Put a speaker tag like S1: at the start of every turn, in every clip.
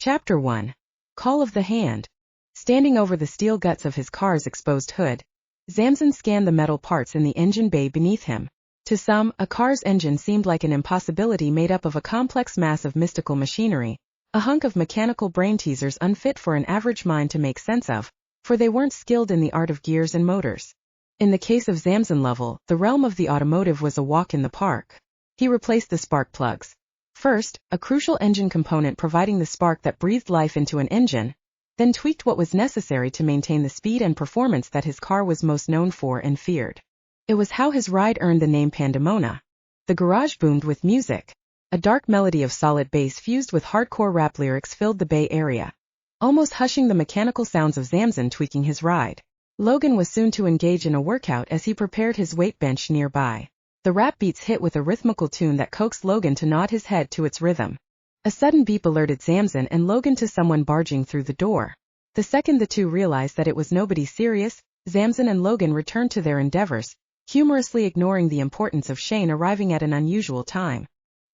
S1: Chapter 1. Call of the Hand. Standing over the steel guts of his car's exposed hood, Zamson scanned the metal parts in the engine bay beneath him. To some, a car's engine seemed like an impossibility made up of a complex mass of mystical machinery, a hunk of mechanical brain teasers unfit for an average mind to make sense of, for they weren't skilled in the art of gears and motors. In the case of Zamson Lovell, the realm of the automotive was a walk in the park. He replaced the spark plugs. First, a crucial engine component providing the spark that breathed life into an engine, then tweaked what was necessary to maintain the speed and performance that his car was most known for and feared. It was how his ride earned the name Pandemona. The garage boomed with music. A dark melody of solid bass fused with hardcore rap lyrics filled the Bay Area, almost hushing the mechanical sounds of Zamson tweaking his ride. Logan was soon to engage in a workout as he prepared his weight bench nearby. The rap beats hit with a rhythmical tune that coaxed Logan to nod his head to its rhythm. A sudden beep alerted Zamson and Logan to someone barging through the door. The second the two realized that it was nobody serious, Zamson and Logan returned to their endeavors, humorously ignoring the importance of Shane arriving at an unusual time.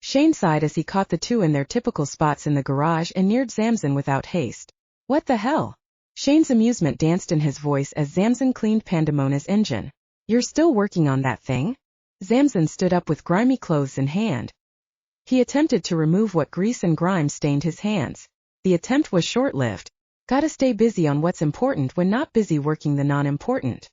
S1: Shane sighed as he caught the two in their typical spots in the garage and neared Zamson without haste. What the hell? Shane's amusement danced in his voice as Zamson cleaned Pandemona's engine. You're still working on that thing? Zamson stood up with grimy clothes in hand. He attempted to remove what grease and grime stained his hands. The attempt was short-lived. Gotta stay busy on what's important when not busy working the non-important.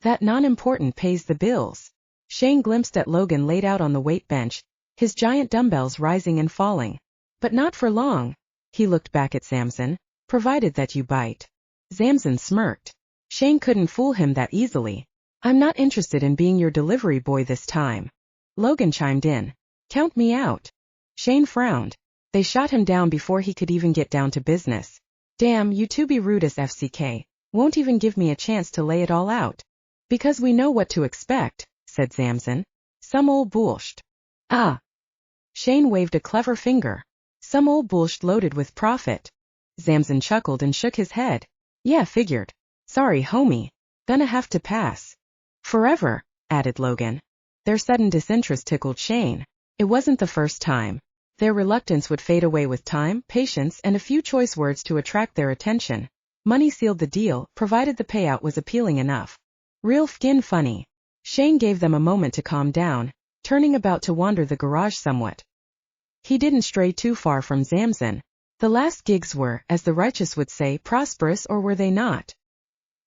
S1: That non-important pays the bills. Shane glimpsed at Logan laid out on the weight bench, his giant dumbbells rising and falling. But not for long. He looked back at Zamson. Provided that you bite. Zamson smirked. Shane couldn't fool him that easily. I'm not interested in being your delivery boy this time. Logan chimed in. Count me out. Shane frowned. They shot him down before he could even get down to business. Damn, you two be rude as FCK. Won't even give me a chance to lay it all out. Because we know what to expect, said Zamson. Some old bullshit. Ah. Shane waved a clever finger. Some old bullshit loaded with profit. Zamson chuckled and shook his head. Yeah, figured. Sorry, homie. Gonna have to pass. Forever, added Logan. Their sudden disinterest tickled Shane. It wasn't the first time. Their reluctance would fade away with time, patience, and a few choice words to attract their attention. Money sealed the deal, provided the payout was appealing enough. Real fkin funny. Shane gave them a moment to calm down, turning about to wander the garage somewhat. He didn't stray too far from Zamson. The last gigs were, as the righteous would say, prosperous, or were they not?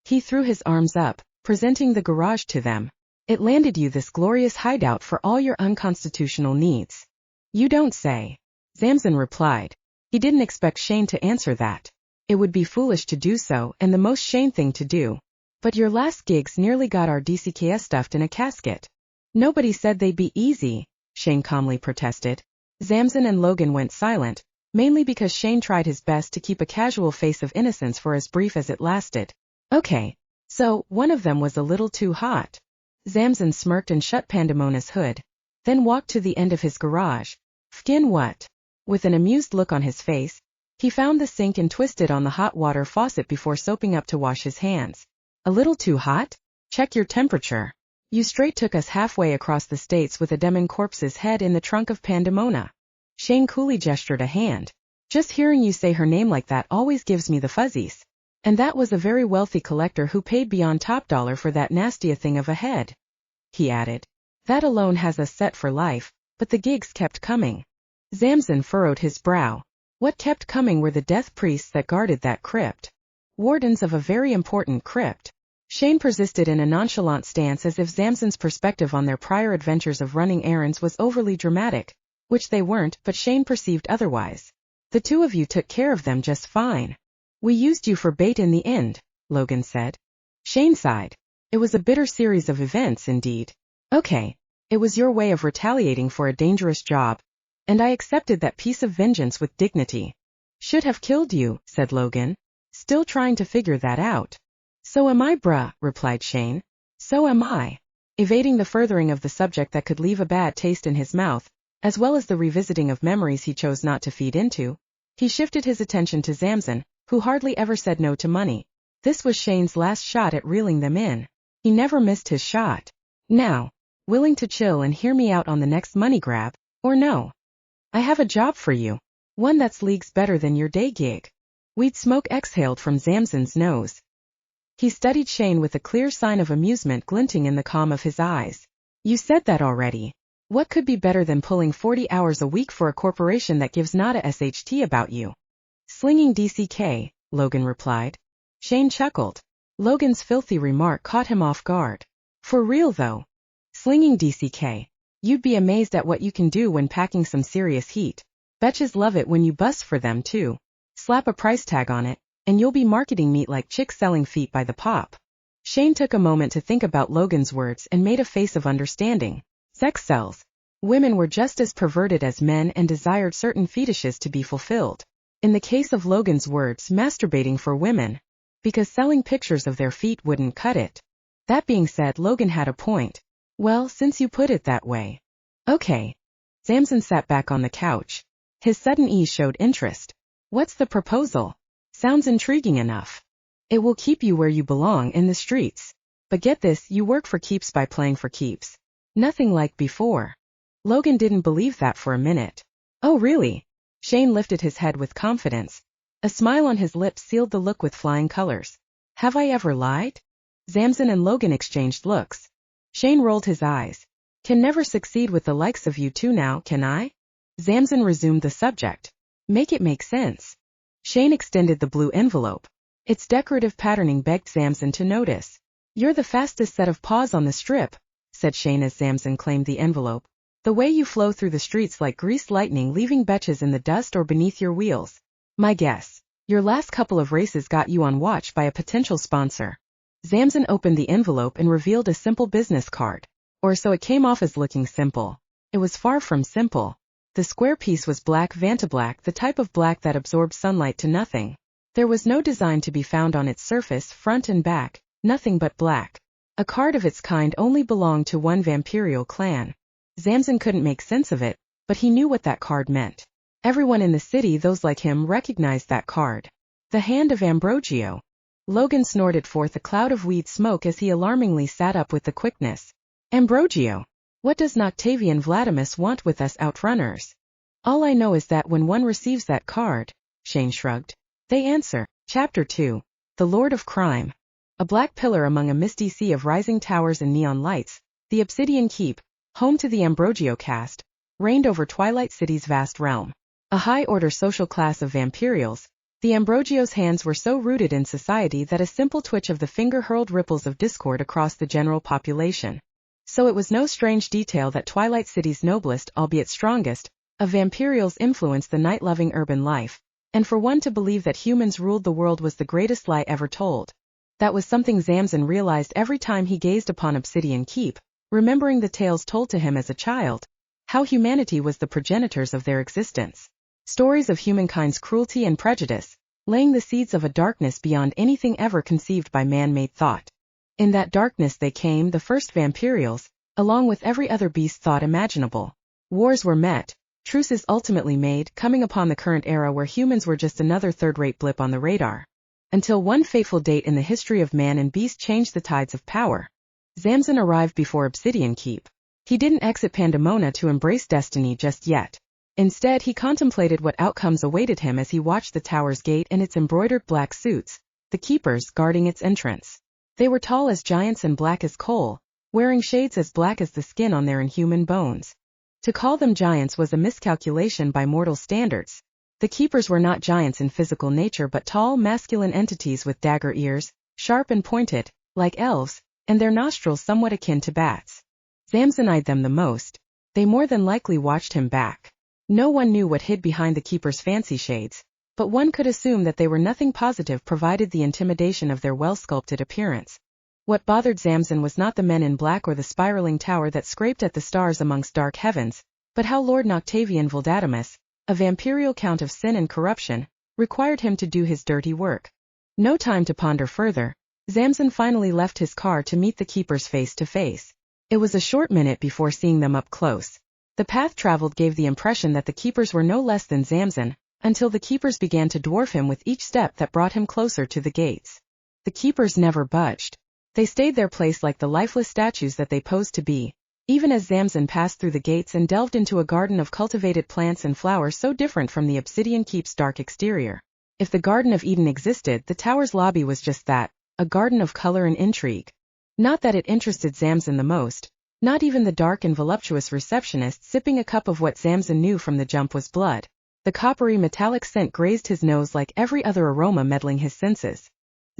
S1: He threw his arms up, presenting the garage to them. It landed you this glorious hideout for all your unconstitutional needs. You don't say. Zamson replied. He didn't expect Shane to answer that. It would be foolish to do so and the most Shane thing to do. But your last gigs nearly got our DCKS stuffed in a casket. Nobody said they'd be easy, Shane calmly protested. Zamson and Logan went silent, mainly because Shane tried his best to keep a casual face of innocence for as brief as it lasted. Okay. So, one of them was a little too hot. Zamson smirked and shut Pandemona's hood, then walked to the end of his garage. Fkin what? With an amused look on his face, he found the sink and twisted on the hot water faucet before soaping up to wash his hands. A little too hot? Check your temperature. You straight took us halfway across the states with a demon corpse's head in the trunk of Pandemona. Shane coolly gestured a hand. Just hearing you say her name like that always gives me the fuzzies. And that was a very wealthy collector who paid beyond top dollar for that nasty thing of a head. He added. That alone has us set for life, but the gigs kept coming. Zamson furrowed his brow. What kept coming were the death priests that guarded that crypt. Wardens of a very important crypt. Shane persisted in a nonchalant stance as if Zamson's perspective on their prior adventures of running errands was overly dramatic, which they weren't, but Shane perceived otherwise. The two of you took care of them just fine. We used you for bait in the end, Logan said. Shane sighed. It was a bitter series of events indeed. Okay. It was your way of retaliating for a dangerous job, and I accepted that piece of vengeance with dignity. Should have killed you, said Logan, still trying to figure that out. So am I, bruh, replied Shane. So am I. Evading the furthering of the subject that could leave a bad taste in his mouth, as well as the revisiting of memories he chose not to feed into, he shifted his attention to Zamson, who hardly ever said no to money. This was Shane's last shot at reeling them in. He never missed his shot. Now, willing to chill and hear me out on the next money grab, or no? I have a job for you. One that's leagues better than your day gig. Weed smoke exhaled from Zamson's nose. He studied Shane with a clear sign of amusement glinting in the calm of his eyes. You said that already. What could be better than pulling 40 hours a week for a corporation that gives not a SHT about you? Slinging DCK, Logan replied. Shane chuckled. Logan's filthy remark caught him off guard. For real though. Slinging DCK. You'd be amazed at what you can do when packing some serious heat. Betches love it when you bust for them too. Slap a price tag on it, and you'll be marketing meat like chicks selling feet by the pop. Shane took a moment to think about Logan's words and made a face of understanding. Sex sells. Women were just as perverted as men and desired certain fetishes to be fulfilled. In the case of Logan's words, masturbating for women. Because selling pictures of their feet wouldn't cut it. That being said, Logan had a point. Well, since you put it that way. Okay. Zamson sat back on the couch. His sudden ease showed interest. What's the proposal? Sounds intriguing enough. It will keep you where you belong in the streets. But get this, you work for keeps by playing for keeps. Nothing like before. Logan didn't believe that for a minute. Oh really? Shane lifted his head with confidence. A smile on his lips sealed the look with flying colors. Have I ever lied? Zamson and Logan exchanged looks. Shane rolled his eyes. Can never succeed with the likes of you two now, can I? Zamson resumed the subject. Make it make sense. Shane extended the blue envelope. Its decorative patterning begged Zamson to notice. You're the fastest set of paws on the strip, said Shane as Zamson claimed the envelope. The way you flow through the streets like greased lightning, leaving betches in the dust or beneath your wheels. My guess. Your last couple of races got you on watch by a potential sponsor. Zamson opened the envelope and revealed a simple business card. Or so it came off as looking simple. It was far from simple. The square piece was black vantablack, the type of black that absorbs sunlight to nothing. There was no design to be found on its surface, front and back, nothing but black. A card of its kind only belonged to one vampirial clan. Zamson couldn't make sense of it, but he knew what that card meant. Everyone in the city, those like him, recognized that card. The Hand of Ambrogio. Logan snorted forth a cloud of weed smoke as he alarmingly sat up with the quickness. Ambrogio. What does Noctavion Vladimus want with us outrunners? All I know is that when one receives that card, Shane shrugged, they answer. Chapter 2. The Lord of Crime. A black pillar among a misty sea of rising towers and neon lights, the Obsidian Keep, home to the Ambrogio caste, reigned over Twilight City's vast realm. A high-order social class of vampirials, the Ambrogio's hands were so rooted in society that a simple twitch of the finger hurled ripples of discord across the general population. So it was no strange detail that Twilight City's noblest, albeit strongest, of vampirials influenced the night-loving urban life, and for one to believe that humans ruled the world was the greatest lie ever told. That was something Zamson realized every time he gazed upon Obsidian Keep, remembering the tales told to him as a child, how humanity was the progenitors of their existence. Stories of humankind's cruelty and prejudice, laying the seeds of a darkness beyond anything ever conceived by man-made thought. In that darkness they came, the first vampirials, along with every other beast thought imaginable. Wars were met, truces ultimately made, coming upon the current era where humans were just another third-rate blip on the radar. Until one fateful date in the history of man and beast changed the tides of power. Zamson arrived before Obsidian Keep. He didn't exit Pandemona to embrace destiny just yet. Instead, he contemplated what outcomes awaited him as he watched the tower's gate and its embroidered black suits, the keepers guarding its entrance. They were tall as giants and black as coal, wearing shades as black as the skin on their inhuman bones. To call them giants was a miscalculation by mortal standards. The keepers were not giants in physical nature but tall, masculine entities with dagger ears, sharp and pointed, like elves, and their nostrils somewhat akin to bats. Zamson eyed them the most. They more than likely watched him back. No one knew what hid behind the keepers' fancy shades, but one could assume that they were nothing positive provided the intimidation of their well-sculpted appearance. What bothered Zamson was not the men in black or the spiraling tower that scraped at the stars amongst dark heavens, but how Lord Noctavion Vladimus, a vampirial count of sin and corruption, required him to do his dirty work. No time to ponder further. Zamson finally left his car to meet the keepers face to face. It was a short minute before seeing them up close. The path traveled gave the impression that the keepers were no less than Zamson, until the keepers began to dwarf him with each step that brought him closer to the gates. The keepers never budged. They stayed their place like the lifeless statues that they posed to be, even as Zamson passed through the gates and delved into a garden of cultivated plants and flowers so different from the Obsidian Keep's dark exterior. If the Garden of Eden existed, the tower's lobby was just that, a garden of color and intrigue. Not that it interested Zamson the most, not even the dark and voluptuous receptionist sipping a cup of what Zamson knew from the jump was blood. The coppery metallic scent grazed his nose like every other aroma meddling his senses.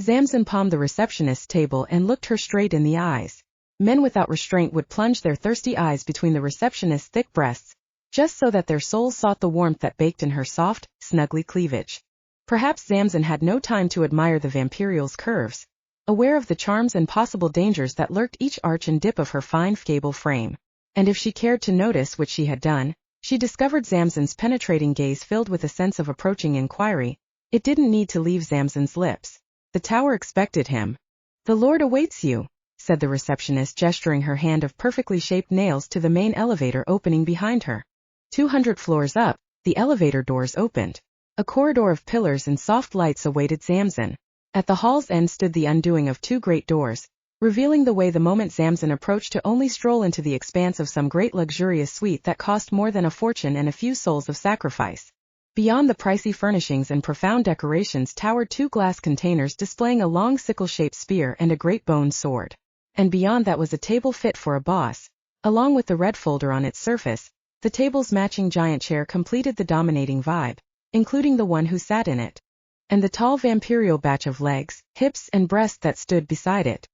S1: Zamson palmed the receptionist's table and looked her straight in the eyes. Men without restraint would plunge their thirsty eyes between the receptionist's thick breasts, just so that their souls sought the warmth that baked in her soft, snuggly cleavage. Perhaps Zamson had no time to admire the vampirial's curves, aware of the charms and possible dangers that lurked each arch and dip of her fine, gable frame. And if she cared to notice, which she had done, she discovered Zamson's penetrating gaze filled with a sense of approaching inquiry. It didn't need to leave Zamson's lips. The tower expected him. "The Lord awaits you," said the receptionist, gesturing her hand of perfectly shaped nails to the main elevator opening behind her. 200 floors up, the elevator doors opened. A corridor of pillars and soft lights awaited Zamson. At the hall's end stood the undoing of two great doors, revealing the way the moment Zamson approached to only stroll into the expanse of some great luxurious suite that cost more than a fortune and a few souls of sacrifice. Beyond the pricey furnishings and profound decorations towered two glass containers displaying a long sickle-shaped spear and a great bone sword. And beyond that was a table fit for a boss. Along with the red folder on its surface, the table's matching giant chair completed the dominating vibe, including the one who sat in it, and the tall vampirial batch of legs, hips, and breasts that stood beside it.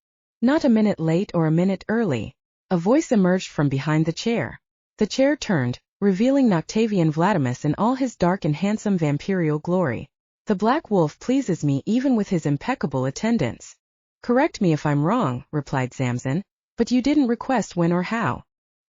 S1: Not a minute late or a minute early. A voice emerged from behind the chair. The chair turned, revealing Noctavion Vladimus in all his dark and handsome vampirial glory. "The Black Wolf pleases me even with his impeccable attendance." "Correct me if I'm wrong," replied Zamson, "but you didn't request when or how."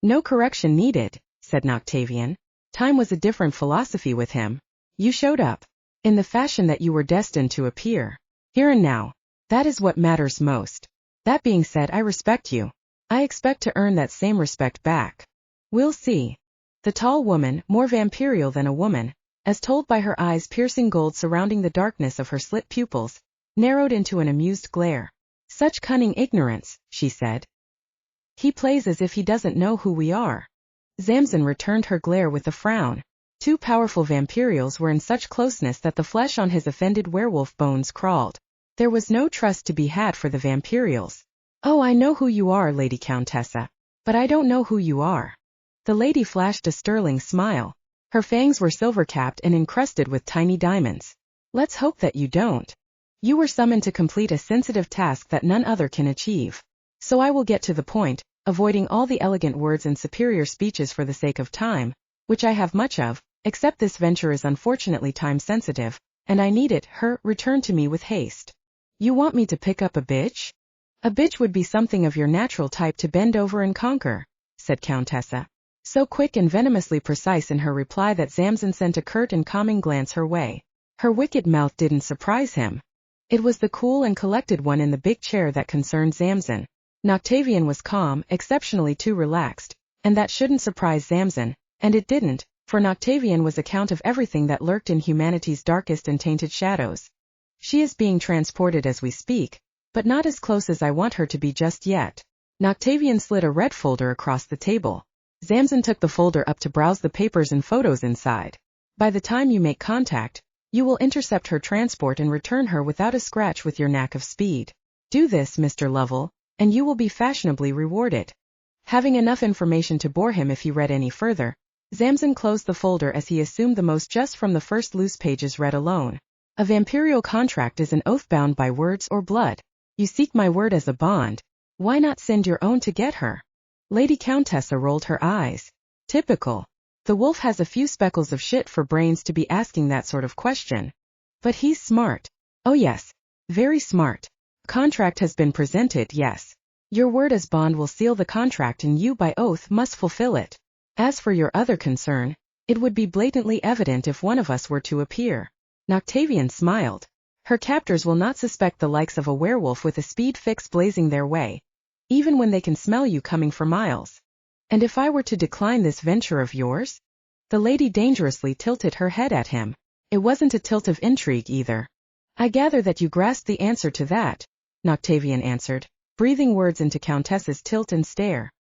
S1: "No correction needed," said Noctavion. Time was a different philosophy with him. "You showed up. In the fashion that you were destined to appear. Here and now. That is what matters most. That being said, I respect you. I expect to earn that same respect back. We'll see." The tall woman, more vampirial than a woman, as told by her eyes piercing gold surrounding the darkness of her slit pupils, narrowed into an amused glare. "Such cunning ignorance," she said. "He plays as if he doesn't know who we are." Zamson returned her glare with a frown. Two powerful vampirials were in such closeness that the flesh on his offended werewolf bones crawled. There was no trust to be had for the vampirials. "Oh, I know who you are, Lady Countessa, but I don't know who you are." The lady flashed a sterling smile. Her fangs were silver-capped and encrusted with tiny diamonds. "Let's hope that you don't. You were summoned to complete a sensitive task that none other can achieve. So I will get to the point, avoiding all the elegant words and superior speeches for the sake of time, which I have much of, except this venture is unfortunately time-sensitive, and I need it, returned to me with haste." "You want me to pick up a bitch?" "A bitch would be something of your natural type to bend over and conquer," said Countessa, so quick and venomously precise in her reply that Zamson sent a curt and calming glance her way. Her wicked mouth didn't surprise him. It was the cool and collected one in the big chair that concerned Zamson. Noctavion was calm, exceptionally too relaxed, and that shouldn't surprise Zamson, and it didn't, for Noctavion was account of everything that lurked in humanity's darkest and tainted shadows. "She is being transported as we speak, but not as close as I want her to be just yet." Noctavion slid a red folder across the table. Zamson took the folder up to browse the papers and photos inside. "By the time you make contact, you will intercept her transport and return her without a scratch with your knack of speed. Do this, Mr. Lovell, and you will be fashionably rewarded." Having enough information to bore him if he read any further, Zamson closed the folder as he assumed the most just from the first loose pages read alone. "A vampirial contract is an oath bound by words or blood. You seek my word as a bond. Why not send your own to get her?" Lady Countessa rolled her eyes. "Typical. The wolf has a few speckles of shit for brains to be asking that sort of question. But he's smart. Oh yes, very smart. Contract has been presented, yes. Your word as bond will seal the contract and you by oath must fulfill it. As for your other concern, it would be blatantly evident if one of us were to appear." Noctavion smiled. Her captors will not suspect the likes of a werewolf with a speed fix blazing their way, even when they can smell you coming for miles. "And if I were to decline this venture of yours?" The lady dangerously tilted her head at him. It wasn't a tilt of intrigue either. "I gather that you grasped the answer to that," Noctavion answered, breathing words into Countessa's tilt and stare.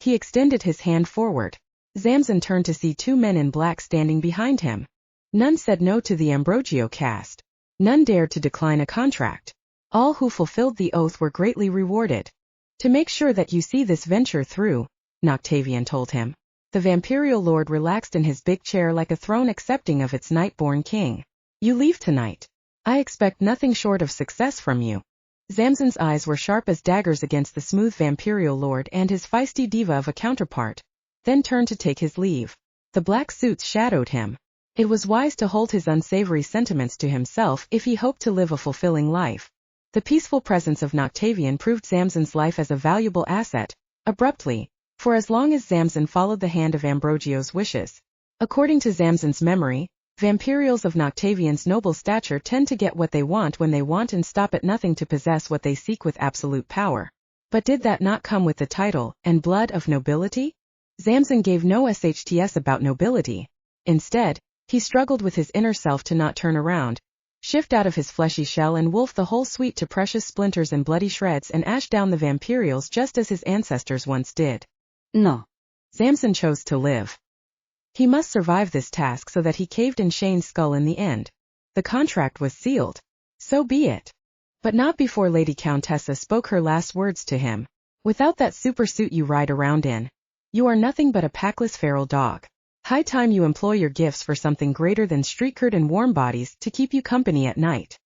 S1: He extended his hand forward. Zamson turned to see two men in black standing behind him. None said no to the Ambrogio cast. None dared to decline a contract. All who fulfilled the oath were greatly rewarded. To make sure that you see this venture through, Noctavion told him. The Vampirial Lord relaxed in his big chair like a throne accepting of its night-born king. You leave tonight. I expect nothing short of success from you. Zamson's eyes were sharp as daggers against the smooth Vampirial Lord and his feisty diva of a counterpart, then turned to take his leave. The black suits shadowed him. It was wise to hold his unsavory sentiments to himself if he hoped to live a fulfilling life. The peaceful presence of Noctavion proved Zamson's life as a valuable asset, abruptly, for as long as Zamson followed the hand of Ambrogio's wishes. According to Zamson's memory, Vampirials of Noctavion's noble stature tend to get what they want when they want and stop at nothing to possess what they seek with absolute power. But did that not come with the title and blood of nobility? Zamson gave no shts about nobility. Instead, he struggled with his inner self to not turn around, shift out of his fleshy shell and wolf the whole suite to precious splinters and bloody shreds and ash down the Vampirials just as his ancestors once did. No. Zamson chose to live. He must survive this task so that he caved in Shane's skull in the end. The contract was sealed. So be it. But not before Lady Countessa spoke her last words to him. Without that supersuit you ride around in, you are nothing but a packless feral dog. High time you employ your gifts for something greater than street-curd and warm bodies to keep you company at night.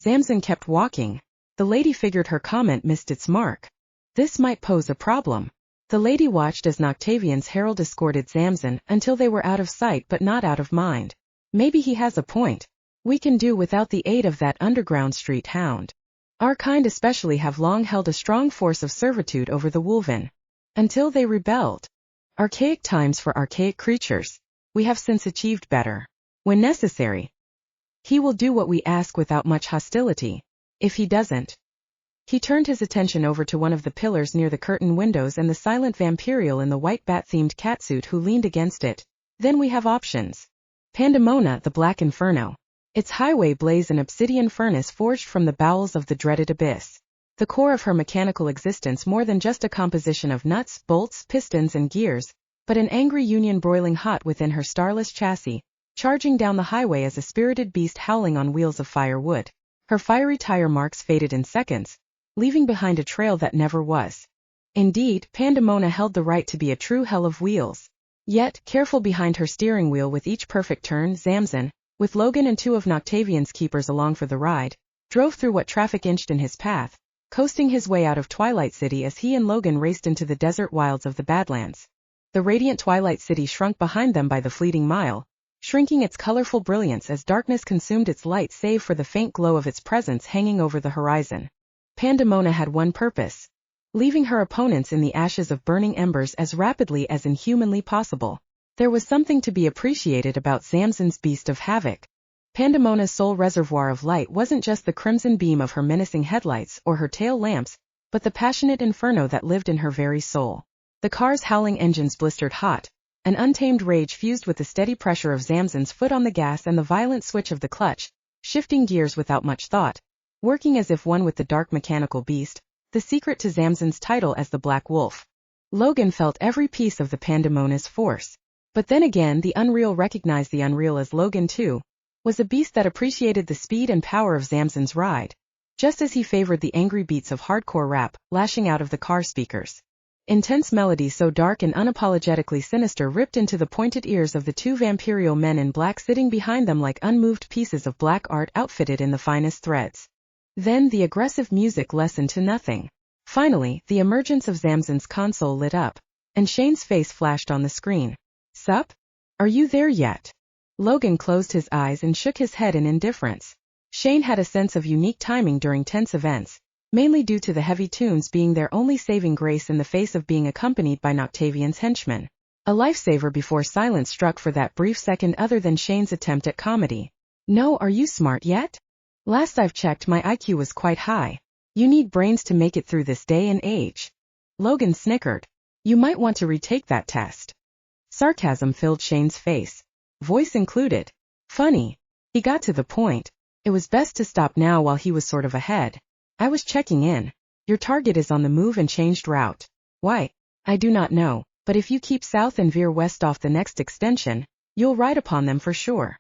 S1: Zamson kept walking. The lady figured her comment missed its mark. This might pose a problem. The lady watched as Noctavion's herald escorted Zamson until they were out of sight but not out of mind. Maybe he has a point. We can do without the aid of that underground street hound. Our kind especially have long held a strong force of servitude over the Wolven. Until they rebelled. Archaic times for archaic creatures. We have since achieved better. When necessary. He will do what we ask without much hostility. If he doesn't. He turned his attention over to one of the pillars near the curtain windows and the silent Vampirial in the white bat-themed catsuit who leaned against it. Then we have options. Pandemona, the Black Inferno. Its highway blaze an obsidian furnace forged from the bowels of the dreaded abyss. The core of her mechanical existence more than just a composition of nuts, bolts, pistons and gears, but an angry union broiling hot within her starless chassis, charging down the highway as a spirited beast howling on wheels of firewood. Her fiery tire marks faded in seconds, leaving behind a trail that never was. Indeed, Pandemona held the right to be a true hell of wheels. Yet, careful behind her steering wheel with each perfect turn, Zamson, with Logan and two of Noctavion's keepers along for the ride, drove through what traffic inched in his path, coasting his way out of Twilight City as he and Logan raced into the desert wilds of the Badlands. The radiant Twilight City shrunk behind them by the fleeting mile, shrinking its colorful brilliance as darkness consumed its light save for the faint glow of its presence hanging over the horizon. Pandemona had one purpose. Leaving her opponents in the ashes of burning embers as rapidly as inhumanly possible. There was something to be appreciated about Zamson's beast of havoc. Pandemona's sole reservoir of light wasn't just the crimson beam of her menacing headlights or her tail lamps, but the passionate inferno that lived in her very soul. The car's howling engines blistered hot, an untamed rage fused with the steady pressure of Zamson's foot on the gas and the violent switch of the clutch, shifting gears without much thought, working as if one with the dark mechanical beast, the secret to Zamson's title as the Black Wolf. Logan felt every piece of the Pandemona's force. But then again the Unreal recognized the Unreal as Logan too, was a beast that appreciated the speed and power of Zamson's ride, just as he favored the angry beats of hardcore rap, lashing out of the car speakers. Intense melodies so dark and unapologetically sinister ripped into the pointed ears of the two Vampirial men in black sitting behind them like unmoved pieces of black art outfitted in the finest threads. Then the aggressive music lessened to nothing. Finally, the emergence of Zamson's console lit up, and Shane's face flashed on the screen. Sup? Are you there yet? Logan closed his eyes and shook his head in indifference. Shane had a sense of unique timing during tense events, mainly due to the heavy tunes being their only saving grace in the face of being accompanied by Noctavion's henchmen. A lifesaver before silence struck for that brief second other than Shane's attempt at comedy. No, are you smart yet? Last I've checked my IQ was quite high. You need brains to make it through this day and age. Logan snickered. You might want to retake that test. Sarcasm filled Shane's face, voice included. Funny. He got to the point. It was best to stop now while he was sort of ahead. I was checking in. Your target is on the move and changed route. Why? I do not know, but if you keep south and veer west off the next extension, you'll ride upon them for sure.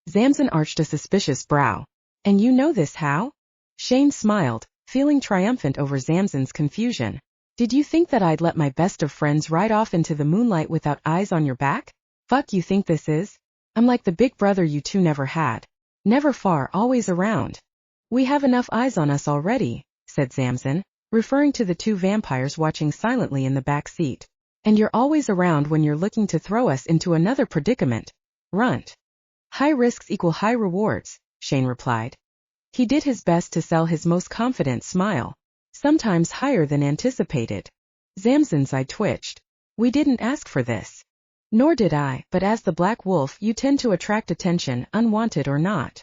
S1: Zamson arched a suspicious brow. And you know this how? Shane smiled, feeling triumphant over Zamson's confusion. Did you think that I'd let my best of friends ride off into the moonlight without eyes on your back? Fuck you think this is? I'm like the big brother you two never had. Never far, always around. We have enough eyes on us already, said Zamson, referring to the two vampires watching silently in the back seat. And you're always around when you're looking to throw us into another predicament. Runt. High risks equal high rewards, Shane replied. He did his best to sell his most confident smile, sometimes higher than anticipated. Zamson's eye twitched. We didn't ask for this. Nor did I, but as the Black Wolf you tend to attract attention, unwanted or not.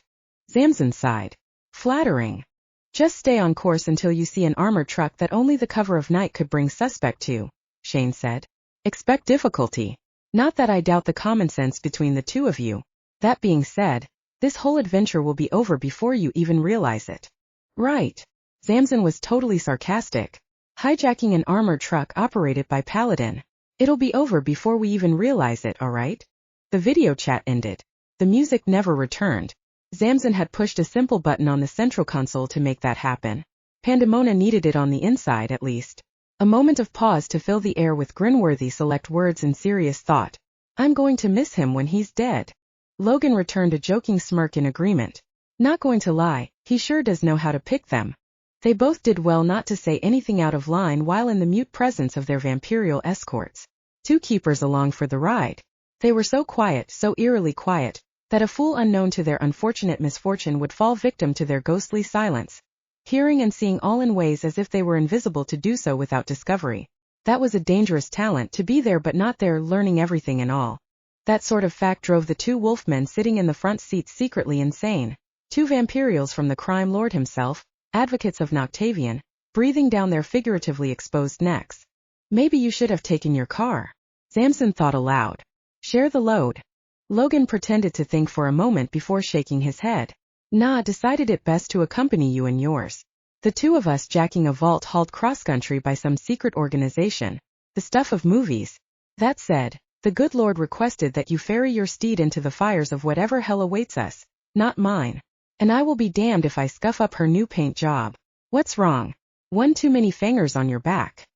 S1: Zamson sighed. Flattering. Just stay on course until you see an armored truck that only the cover of night could bring suspect to, Shane said. Expect difficulty. Not that I doubt the common sense between the two of you. That being said, this whole adventure will be over before you even realize it. Right. Zamson was totally sarcastic. Hijacking an armored truck operated by Paladin. It'll be over before we even realize it, alright? The video chat ended. The music never returned. Zamson had pushed a simple button on the central console to make that happen. Pandemona needed it on the inside at least. A moment of pause to fill the air with grin-worthy select words and serious thought. I'm going to miss him when he's dead. Logan returned a joking smirk in agreement. Not going to lie, he sure does know how to pick them. They both did well not to say anything out of line while in the mute presence of their vampirial escorts. Two keepers along for the ride. They were so quiet, so eerily quiet, that a fool unknown to their unfortunate misfortune would fall victim to their ghostly silence. Hearing and seeing all in ways as if they were invisible to do so without discovery. That was a dangerous talent to be there but not there, learning everything and all. That sort of fact drove the two wolfmen sitting in the front seats secretly insane. Two vampirials from the crime lord himself, advocates of Noctavion, breathing down their figuratively exposed necks. Maybe you should have taken your car. Zamson thought aloud. Share the load. Logan pretended to think for a moment before shaking his head. Nah, decided it best to accompany you in yours. The two of us jacking a vault hauled cross-country by some secret organization. The stuff of movies. That said, the good Lord requested that you ferry your steed into the fires of whatever hell awaits us, not mine. And I will be damned if I scuff up her new paint job. What's wrong? One too many fangers on your back.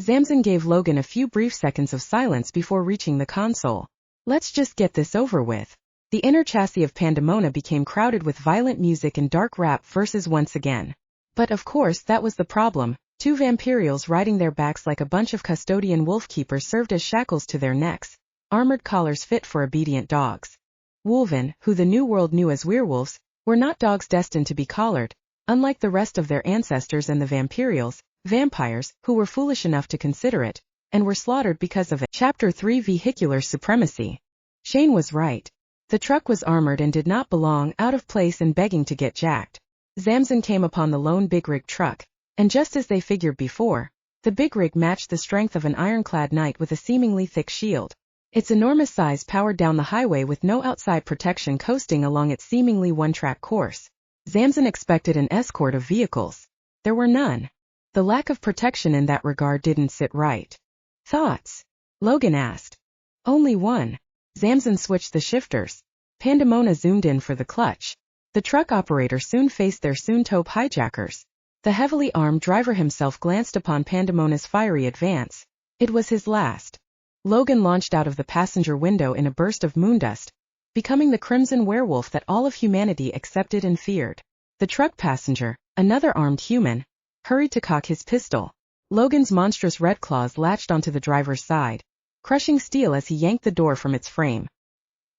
S1: Zamson gave Logan a few brief seconds of silence before reaching the console. Let's just get this over with. The inner chassis of Pandemona became crowded with violent music and dark rap verses once again. But of course that was the problem. Two vampirials riding their backs like a bunch of custodian wolf-keepers served as shackles to their necks, armored collars fit for obedient dogs. Wolven, who the New World knew as werewolves, were not dogs destined to be collared, unlike the rest of their ancestors and the vampirials, vampires, who were foolish enough to consider it, and were slaughtered because of it. Chapter 3 Vehicular Supremacy. Shane was right. The truck was armored and did not belong, out of place and begging to get jacked. Zamson came upon the lone big rig truck, and just as they figured before, the big rig matched the strength of an ironclad knight with a seemingly thick shield. Its enormous size powered down the highway with no outside protection, coasting along its seemingly one-track course. Zamson expected an escort of vehicles. There were none. The lack of protection in that regard didn't sit right. Thoughts? Logan asked. Only one. Zamson switched the shifters. Pandemona zoomed in for the clutch. The truck operator soon faced their soon-tope hijackers. The heavily armed driver himself glanced upon Pandemona's fiery advance. It was his last. Logan launched out of the passenger window in a burst of moondust, becoming the crimson werewolf that all of humanity accepted and feared. The truck passenger, another armed human, hurried to cock his pistol. Logan's monstrous red claws latched onto the driver's side, crushing steel as he yanked the door from its frame.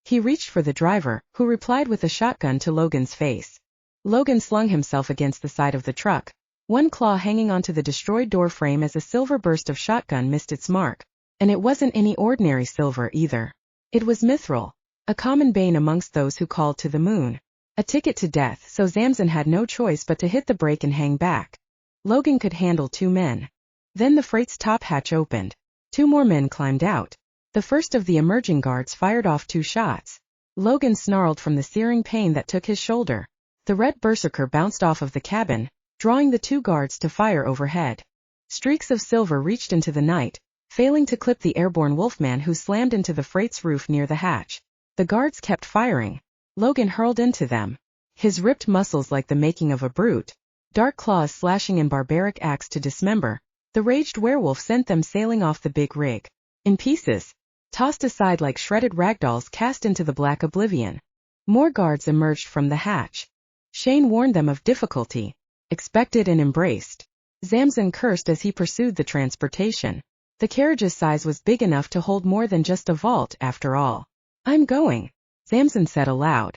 S1: He reached for the driver, who replied with a shotgun to Logan's face. Logan slung himself against the side of the truck, one claw hanging onto the destroyed door frame as a silver burst of shotgun missed its mark. And it wasn't any ordinary silver either. It was mithril, a common bane amongst those who called to the moon. A ticket to death, so Zamson had no choice but to hit the brake and hang back. Logan could handle two men. Then the freight's top hatch opened. Two more men climbed out. The first of the emerging guards fired off 2 shots. Logan snarled from the searing pain that took his shoulder. The red berserker bounced off of the cabin, drawing the 2 guards to fire overhead. Streaks of silver reached into the night, failing to clip the airborne wolfman who slammed into the freight's roof near the hatch. The guards kept firing. Logan hurled into them, his ripped muscles like the making of a brute, dark claws slashing in barbaric acts to dismember. The raged werewolf sent them sailing off the big rig, in pieces, tossed aside like shredded ragdolls cast into the black oblivion. More guards emerged from the hatch. Shane warned them of difficulty, expected and embraced. Zamson cursed as he pursued the transportation. The carriage's size was big enough to hold more than just a vault, after all. "I'm going," Zamson said aloud.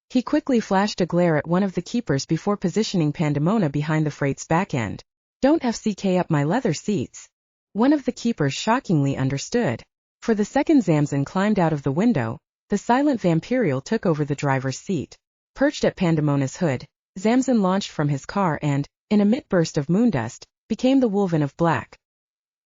S1: He quickly flashed a glare at one of the keepers before positioning Pandemona behind the freight's back end. "Don't FCK up my leather seats." One of the keepers shockingly understood. For the second Zamson climbed out of the window, the silent vampirial took over the driver's seat. Perched at Pandemona's hood, Zamson launched from his car and, in a mid-burst of moondust, became the Wolven of Black.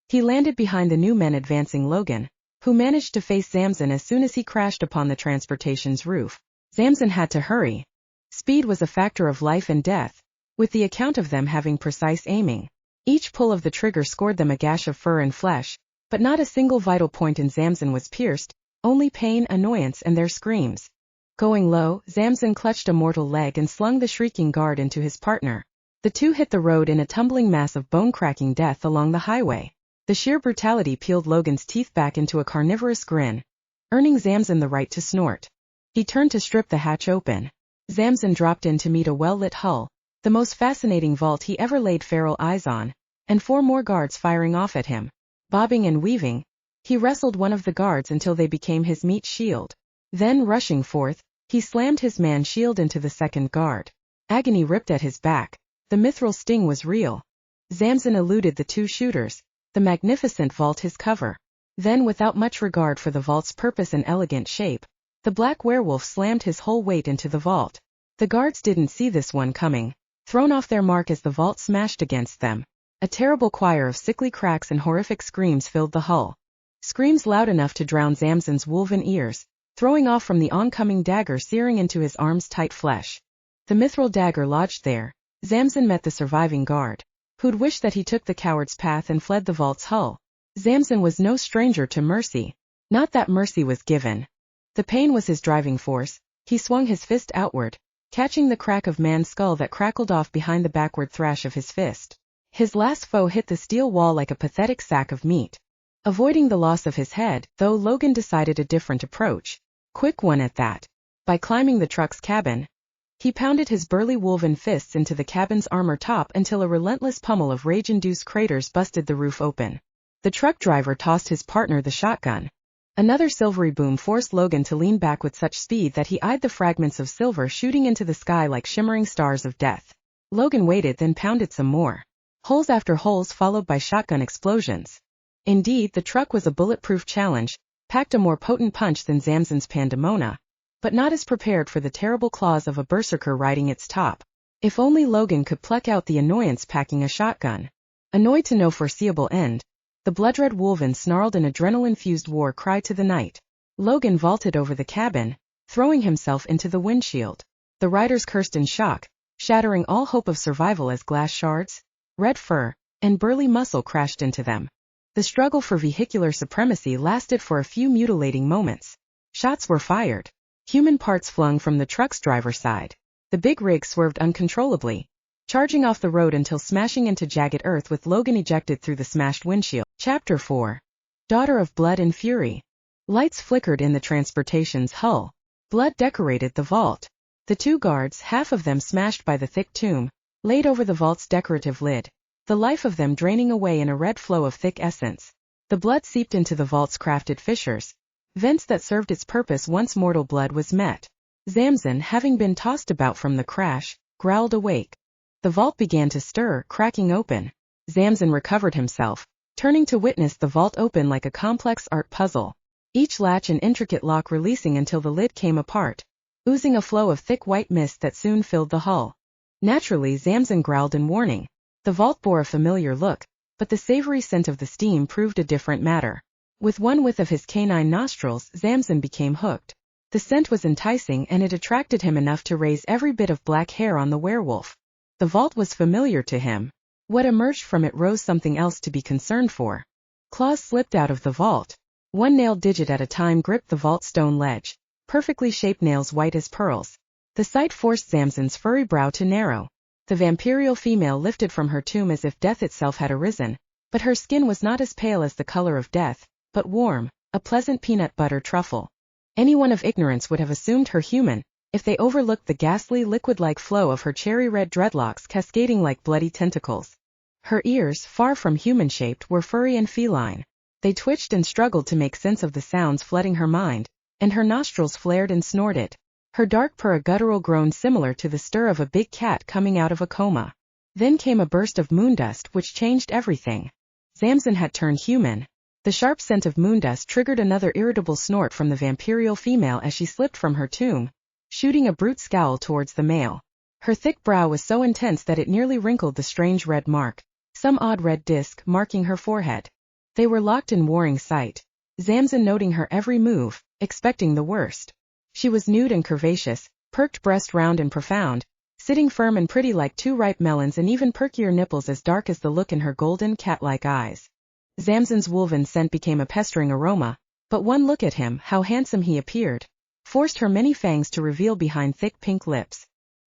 S1: He landed behind the new men advancing Logan, who managed to face Zamson as soon as he crashed upon the transportation's roof. Zamson had to hurry. Speed was a factor of life and death, with the account of them having precise aiming. Each pull of the trigger scored them a gash of fur and flesh, but not a single vital point in Zamson was pierced, only pain, annoyance, and their screams. Going low, Zamson clutched a mortal leg and slung the shrieking guard into his partner. The two hit the road in a tumbling mass of bone-cracking death along the highway. The sheer brutality peeled Logan's teeth back into a carnivorous grin, earning Zamson the right to snort. He turned to strip the hatch open. Zamson dropped in to meet a well-lit hull, the most fascinating vault he ever laid feral eyes on, and 4 more guards firing off at him. Bobbing and weaving, he wrestled one of the guards until they became his meat shield. Then, rushing forth, he slammed his man shield into the second guard. Agony ripped at his back. The mithril sting was real. Zamson eluded the 2 shooters, the magnificent vault his cover. Then, without much regard for the vault's purpose and elegant shape, the black werewolf slammed his whole weight into the vault. The guards didn't see this one coming, thrown off their mark as the vault smashed against them. A terrible choir of sickly cracks and horrific screams filled the hull. Screams loud enough to drown Zamson's wolven ears, throwing off from the oncoming dagger searing into his arm's tight flesh. The mithril dagger lodged there. Zamson met the surviving guard, who'd wished that he took the coward's path and fled the vault's hull. Zamson was no stranger to mercy. Not that mercy was given. The pain was his driving force. He swung his fist outward, catching the crack of man's skull that crackled off behind the backward thrash of his fist. His last foe hit the steel wall like a pathetic sack of meat. Avoiding the loss of his head, though, Logan decided a different approach. Quick one at that. By climbing the truck's cabin, he pounded his burly wolven fists into the cabin's armor top until a relentless pummel of rage-induced craters busted the roof open. The truck driver tossed his partner the shotgun. Another silvery boom forced Logan to lean back with such speed that he eyed the fragments of silver shooting into the sky like shimmering stars of death. Logan waited, then pounded some more. Holes after holes followed by shotgun explosions. Indeed, the truck was a bulletproof challenge, packed a more potent punch than Zamson's Pandemona, but not as prepared for the terrible claws of a berserker riding its top. If only Logan could pluck out the annoyance packing a shotgun. Annoyed to no foreseeable end, the blood-red wolven snarled an adrenaline-fused war cry to the night. Logan vaulted over the cabin, throwing himself into the windshield. The riders cursed in shock, shattering all hope of survival as glass shards, red fur, and burly muscle crashed into them. The struggle for vehicular supremacy lasted for a few mutilating moments. Shots were fired. Human parts flung from the truck's driver's side. The big rig swerved uncontrollably, charging off the road until smashing into jagged earth with Logan ejected through the smashed windshield. Chapter 4. Daughter of Blood and Fury. Lights flickered in the transportation's hull. Blood decorated the vault. The 2 guards, half of them smashed by the thick tomb, laid over the vault's decorative lid, the life of them draining away in a red flow of thick essence. The blood seeped into the vault's crafted fissures, vents that served its purpose once mortal blood was met. Zamson, having been tossed about from the crash, growled awake. The vault began to stir, cracking open. Zamson recovered himself, turning to witness the vault open like a complex art puzzle. Each latch an intricate lock releasing until the lid came apart, oozing a flow of thick white mist that soon filled the hull. Naturally, Zamson growled in warning. The vault bore a familiar look, but the savory scent of the steam proved a different matter. With one whiff of his canine nostrils, Zamson became hooked. The scent was enticing and it attracted him enough to raise every bit of black hair on the werewolf. The vault was familiar to him. What emerged from it rose something else to be concerned for. Claws slipped out of the vault. One nailed digit at a time gripped the vault stone ledge, perfectly shaped nails white as pearls. The sight forced Zamson's furry brow to narrow. The vampirial female lifted from her tomb as if death itself had arisen, but her skin was not as pale as the color of death, but warm, a pleasant peanut butter truffle. Anyone of ignorance would have assumed her human, if they overlooked the ghastly liquid-like flow of her cherry-red dreadlocks cascading like bloody tentacles. Her ears, far from human-shaped, were furry and feline. They twitched and struggled to make sense of the sounds flooding her mind, and her nostrils flared and snorted. Her dark purr a guttural groan similar to the stir of a big cat coming out of a coma. Then came a burst of moondust which changed everything. Zamson had turned human. The sharp scent of moondust triggered another irritable snort from the vampirial female as she slipped from her tomb, shooting a brute scowl towards the male. Her thick brow was so intense that it nearly wrinkled the strange red mark, some odd red disc marking her forehead. They were locked in warring sight, Zamson noting her every move, expecting the worst. She was nude and curvaceous, perked breast round and profound, sitting firm and pretty like two ripe melons and even perkier nipples as dark as the look in her golden cat-like eyes. Zamson's wolven scent became a pestering aroma, but one look at him, how handsome he appeared, forced her many fangs to reveal behind thick pink lips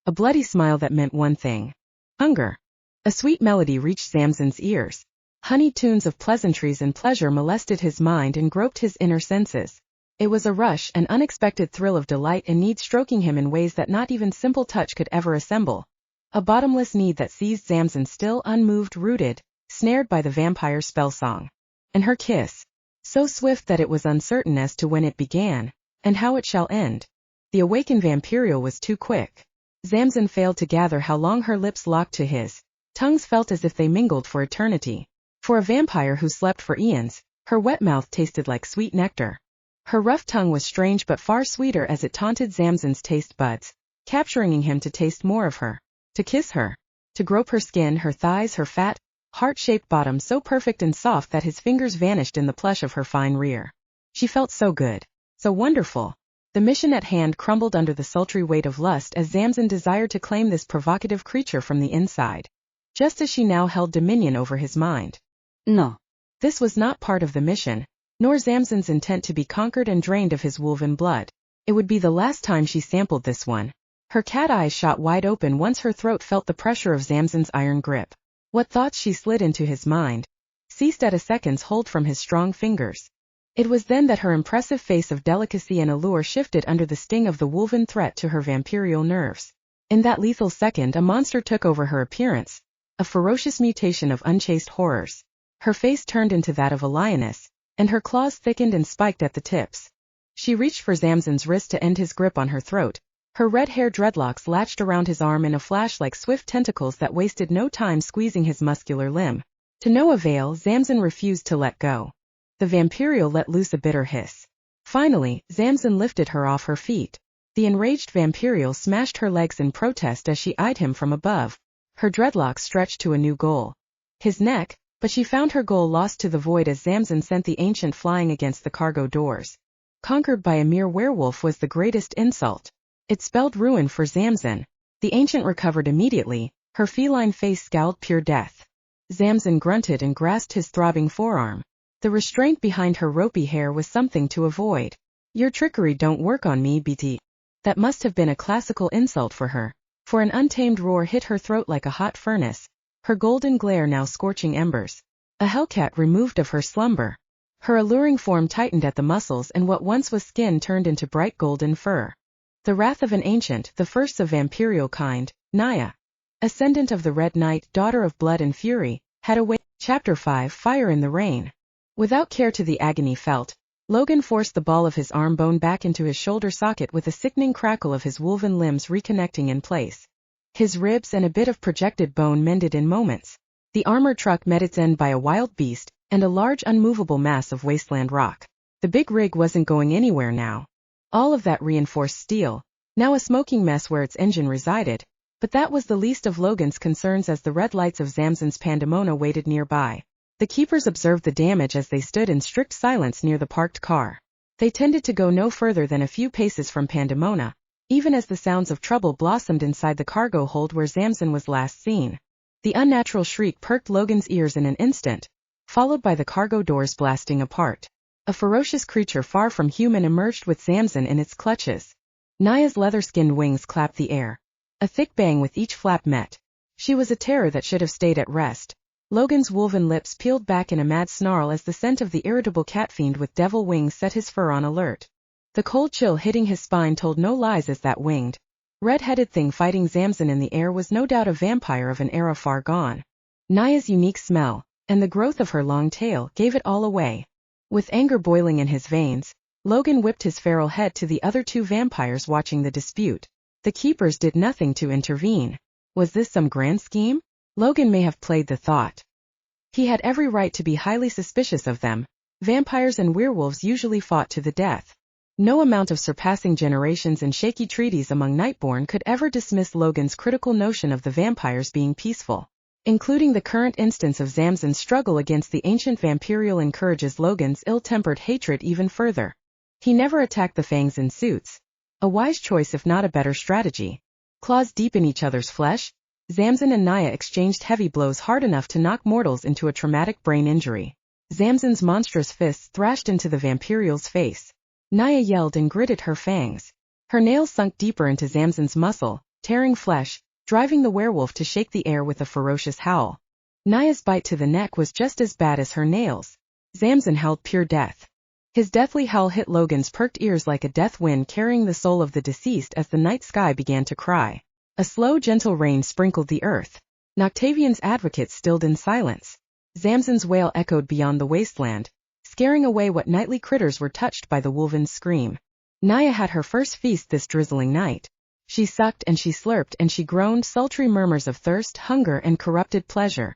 S1: a bloody smile that meant one thing: hunger. A sweet melody reached Zamson's ears. Honeyed tunes of pleasantries and pleasure molested his mind and groped his inner senses. It was a rush, an unexpected thrill of delight and need stroking him in ways that not even simple touch could ever assemble. A bottomless need that seized Zamson still unmoved, rooted, snared by the vampire's spell song. And her kiss, so swift that it was uncertain as to when it began, and how it shall end. The awakened vampirial was too quick. Zamson failed to gather how long her lips locked to his. Tongues felt as if they mingled for eternity. For a vampire who slept for eons, her wet mouth tasted like sweet nectar. Her rough tongue was strange but far sweeter as it taunted Zamson's taste buds, capturing him to taste more of her, to kiss her, to grope her skin, her thighs, her fat, heart-shaped bottom so perfect and soft that his fingers vanished in the plush of her fine rear. She felt so good, so wonderful. The mission at hand crumbled under the sultry weight of lust as Zamson desired to claim this provocative creature from the inside, just as she now held dominion over his mind. No. This was not part of the mission, nor Zamson's intent to be conquered and drained of his wolven blood. It would be the last time she sampled this one. Her cat eyes shot wide open once her throat felt the pressure of Zamson's iron grip. What thoughts she slid into his mind ceased at a second's hold from his strong fingers. It was then that her impressive face of delicacy and allure shifted under the sting of the wolven threat to her vampirial nerves. In that lethal second a monster took over her appearance, a ferocious mutation of unchaste horrors. Her face turned into that of a lioness, and her claws thickened and spiked at the tips. She reached for Zamson's wrist to end his grip on her throat. Her red hair dreadlocks latched around his arm in a flash like swift tentacles that wasted no time squeezing his muscular limb. To no avail, Zamson refused to let go. The vampirial let loose a bitter hiss. Finally, Zamson lifted her off her feet. The enraged vampirial smashed her legs in protest as she eyed him from above. Her dreadlocks stretched to a new goal. His neck, but she found her goal lost to the void as Zamson sent the ancient flying against the cargo doors. Conquered by a mere werewolf was the greatest insult. It spelled ruin for Zamson. The ancient recovered immediately, her feline face scowled pure death. Zamson grunted and grasped his throbbing forearm. The restraint behind her ropey hair was something to avoid. Your trickery don't work on me, BT. That must have been a classical insult for her, for an untamed roar hit her throat like a hot furnace, her golden glare now scorching embers. A hellcat removed of her slumber. Her alluring form tightened at the muscles and what once was skin turned into bright golden fur. The wrath of an ancient, the first of vampirial kind, Naia, ascendant of the Red Knight, daughter of blood and fury, had awakened. Chapter 5: Fire in the Rain. Without care to the agony felt, Logan forced the ball of his arm bone back into his shoulder socket with a sickening crackle of his wolven limbs reconnecting in place. His ribs and a bit of projected bone mended in moments. The armored truck met its end by a wild beast and a large unmovable mass of wasteland rock. The big rig wasn't going anywhere now. All of that reinforced steel, now a smoking mess where its engine resided, but that was the least of Logan's concerns as the red lights of Zamson's Pandemona waited nearby. The keepers observed the damage as they stood in strict silence near the parked car. They tended to go no further than a few paces from Pandemona, even as the sounds of trouble blossomed inside the cargo hold where Zamson was last seen. The unnatural shriek perked Logan's ears in an instant. followed by the cargo doors blasting apart. A ferocious creature far from human emerged with Zamson in its clutches. Naia's leather-skinned wings clapped the air. A thick bang with each flap met. She was a terror that should have stayed at rest. Logan's wolven lips peeled back in a mad snarl as the scent of the irritable cat fiend with devil wings set his fur on alert. The cold chill hitting his spine told no lies as that winged, red-headed thing fighting Zamson in the air was no doubt a vampire of an era far gone. Naia's unique smell, and the growth of her long tail, gave it all away. With anger boiling in his veins, Logan whipped his feral head to the other two vampires watching the dispute. The keepers did nothing to intervene. Was this some grand scheme? Logan may have played the thought. He had every right to be highly suspicious of them. Vampires and werewolves usually fought to the death. No amount of surpassing generations and shaky treaties among Nightborn could ever dismiss Logan's critical notion of the vampires being peaceful. Including the current instance of Zamson's struggle against the ancient vampirial encourages Logan's ill-tempered hatred even further. He never attacked the fangs in suits. A wise choice if not a better strategy. Claws deep in each other's flesh, Zamson and Naia exchanged heavy blows hard enough to knock mortals into a traumatic brain injury. Zamson's monstrous fists thrashed into the vampirial's face. Naia yelled and gritted her fangs. Her nails sunk deeper into Zamson's muscle, tearing flesh, driving the werewolf to shake the air with a ferocious howl. Naia's bite to the neck was just as bad as her nails. Zamson howled pure death. His deathly howl hit Logan's perked ears like a death wind carrying the soul of the deceased as the night sky began to cry. A slow, gentle rain sprinkled the earth. Noctavion's advocates stilled in silence. Zamson's wail echoed beyond the wasteland, scaring away what nightly critters were touched by the wolven's scream. Naia had her first feast this drizzling night. She sucked and she slurped and she groaned sultry murmurs of thirst, hunger, and corrupted pleasure.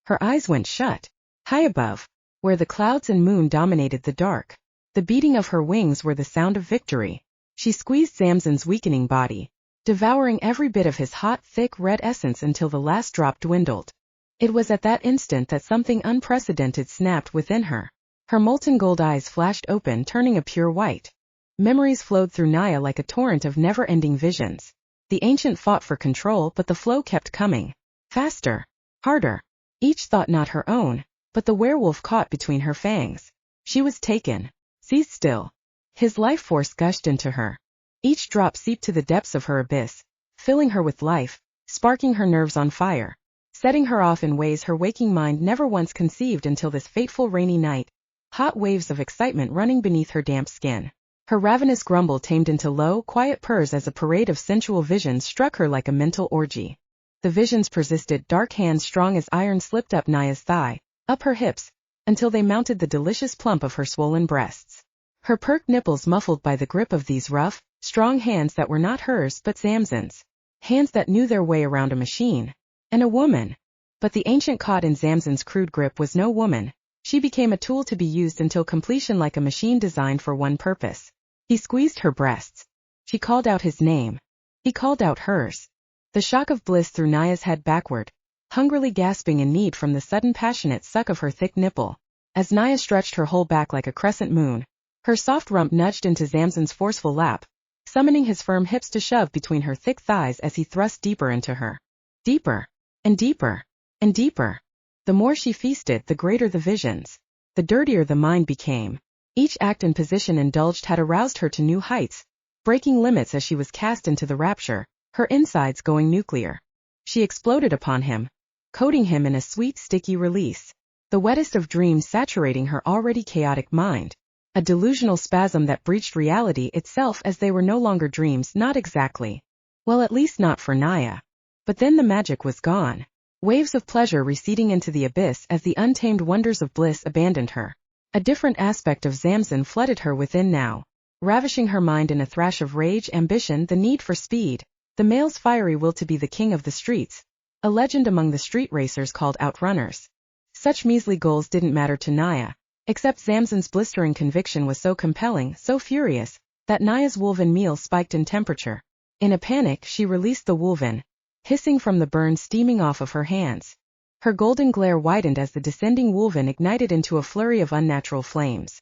S1: Her eyes went shut. High above, where the clouds and moon dominated the dark, the beating of her wings were the sound of victory. She squeezed Zamson's weakening body, devouring every bit of his hot, thick red essence until the last drop dwindled. It was at that instant that something unprecedented snapped within her. Her molten gold eyes flashed open, turning a pure white. Memories flowed through Naia like a torrent of never-ending visions. The ancient fought for control, but the flow kept coming. Faster. Harder. Each thought not her own, but the werewolf caught between her fangs. She was taken. Seized still. His life force gushed into her. Each drop seeped to the depths of her abyss, filling her with life, sparking her nerves on fire, setting her off in ways her waking mind never once conceived until this fateful rainy night. Hot waves of excitement running beneath her damp skin. Her ravenous grumble tamed into low, quiet purrs as a parade of sensual visions struck her like a mental orgy. The visions persisted, dark hands strong as iron slipped up Naia's thigh, up her hips, until they mounted the delicious plump of her swollen breasts. Her perked nipples muffled by the grip of these rough, strong hands that were not hers but Zamson's. Hands that knew their way around a machine. And a woman. But the ancient caught in Zamson's crude grip was no woman. She became a tool to be used until completion like a machine designed for one purpose. He squeezed her breasts. She called out his name. He called out hers. The shock of bliss threw Naia's head backward, hungrily gasping in need from the sudden passionate suck of her thick nipple. As Naia stretched her whole back like a crescent moon, her soft rump nudged into Zamson's forceful lap, summoning his firm hips to shove between her thick thighs as he thrust deeper into her. Deeper. And deeper. And deeper. The more she feasted, the greater the visions. The dirtier the mind became. Each act and position indulged had aroused her to new heights, breaking limits as she was cast into the rapture, her insides going nuclear. She exploded upon him, coating him in a sweet, sticky release. The wettest of dreams saturating her already chaotic mind. A delusional spasm that breached reality itself as they were no longer dreams, not exactly. Well, at least not for Naia. But then the magic was gone. Waves of pleasure receding into the abyss as the untamed wonders of bliss abandoned her. A different aspect of Zamson flooded her within now, ravishing her mind in a thrash of rage, ambition, the need for speed, the male's fiery will to be the king of the streets, a legend among the street racers called outrunners. Such measly goals didn't matter to Naia, except Zamson's blistering conviction was so compelling, so furious, that Naia's wolven meal spiked in temperature. In a panic, she released the wolven, hissing from the burn steaming off of her hands. Her golden glare widened as the descending wolven ignited into a flurry of unnatural flames.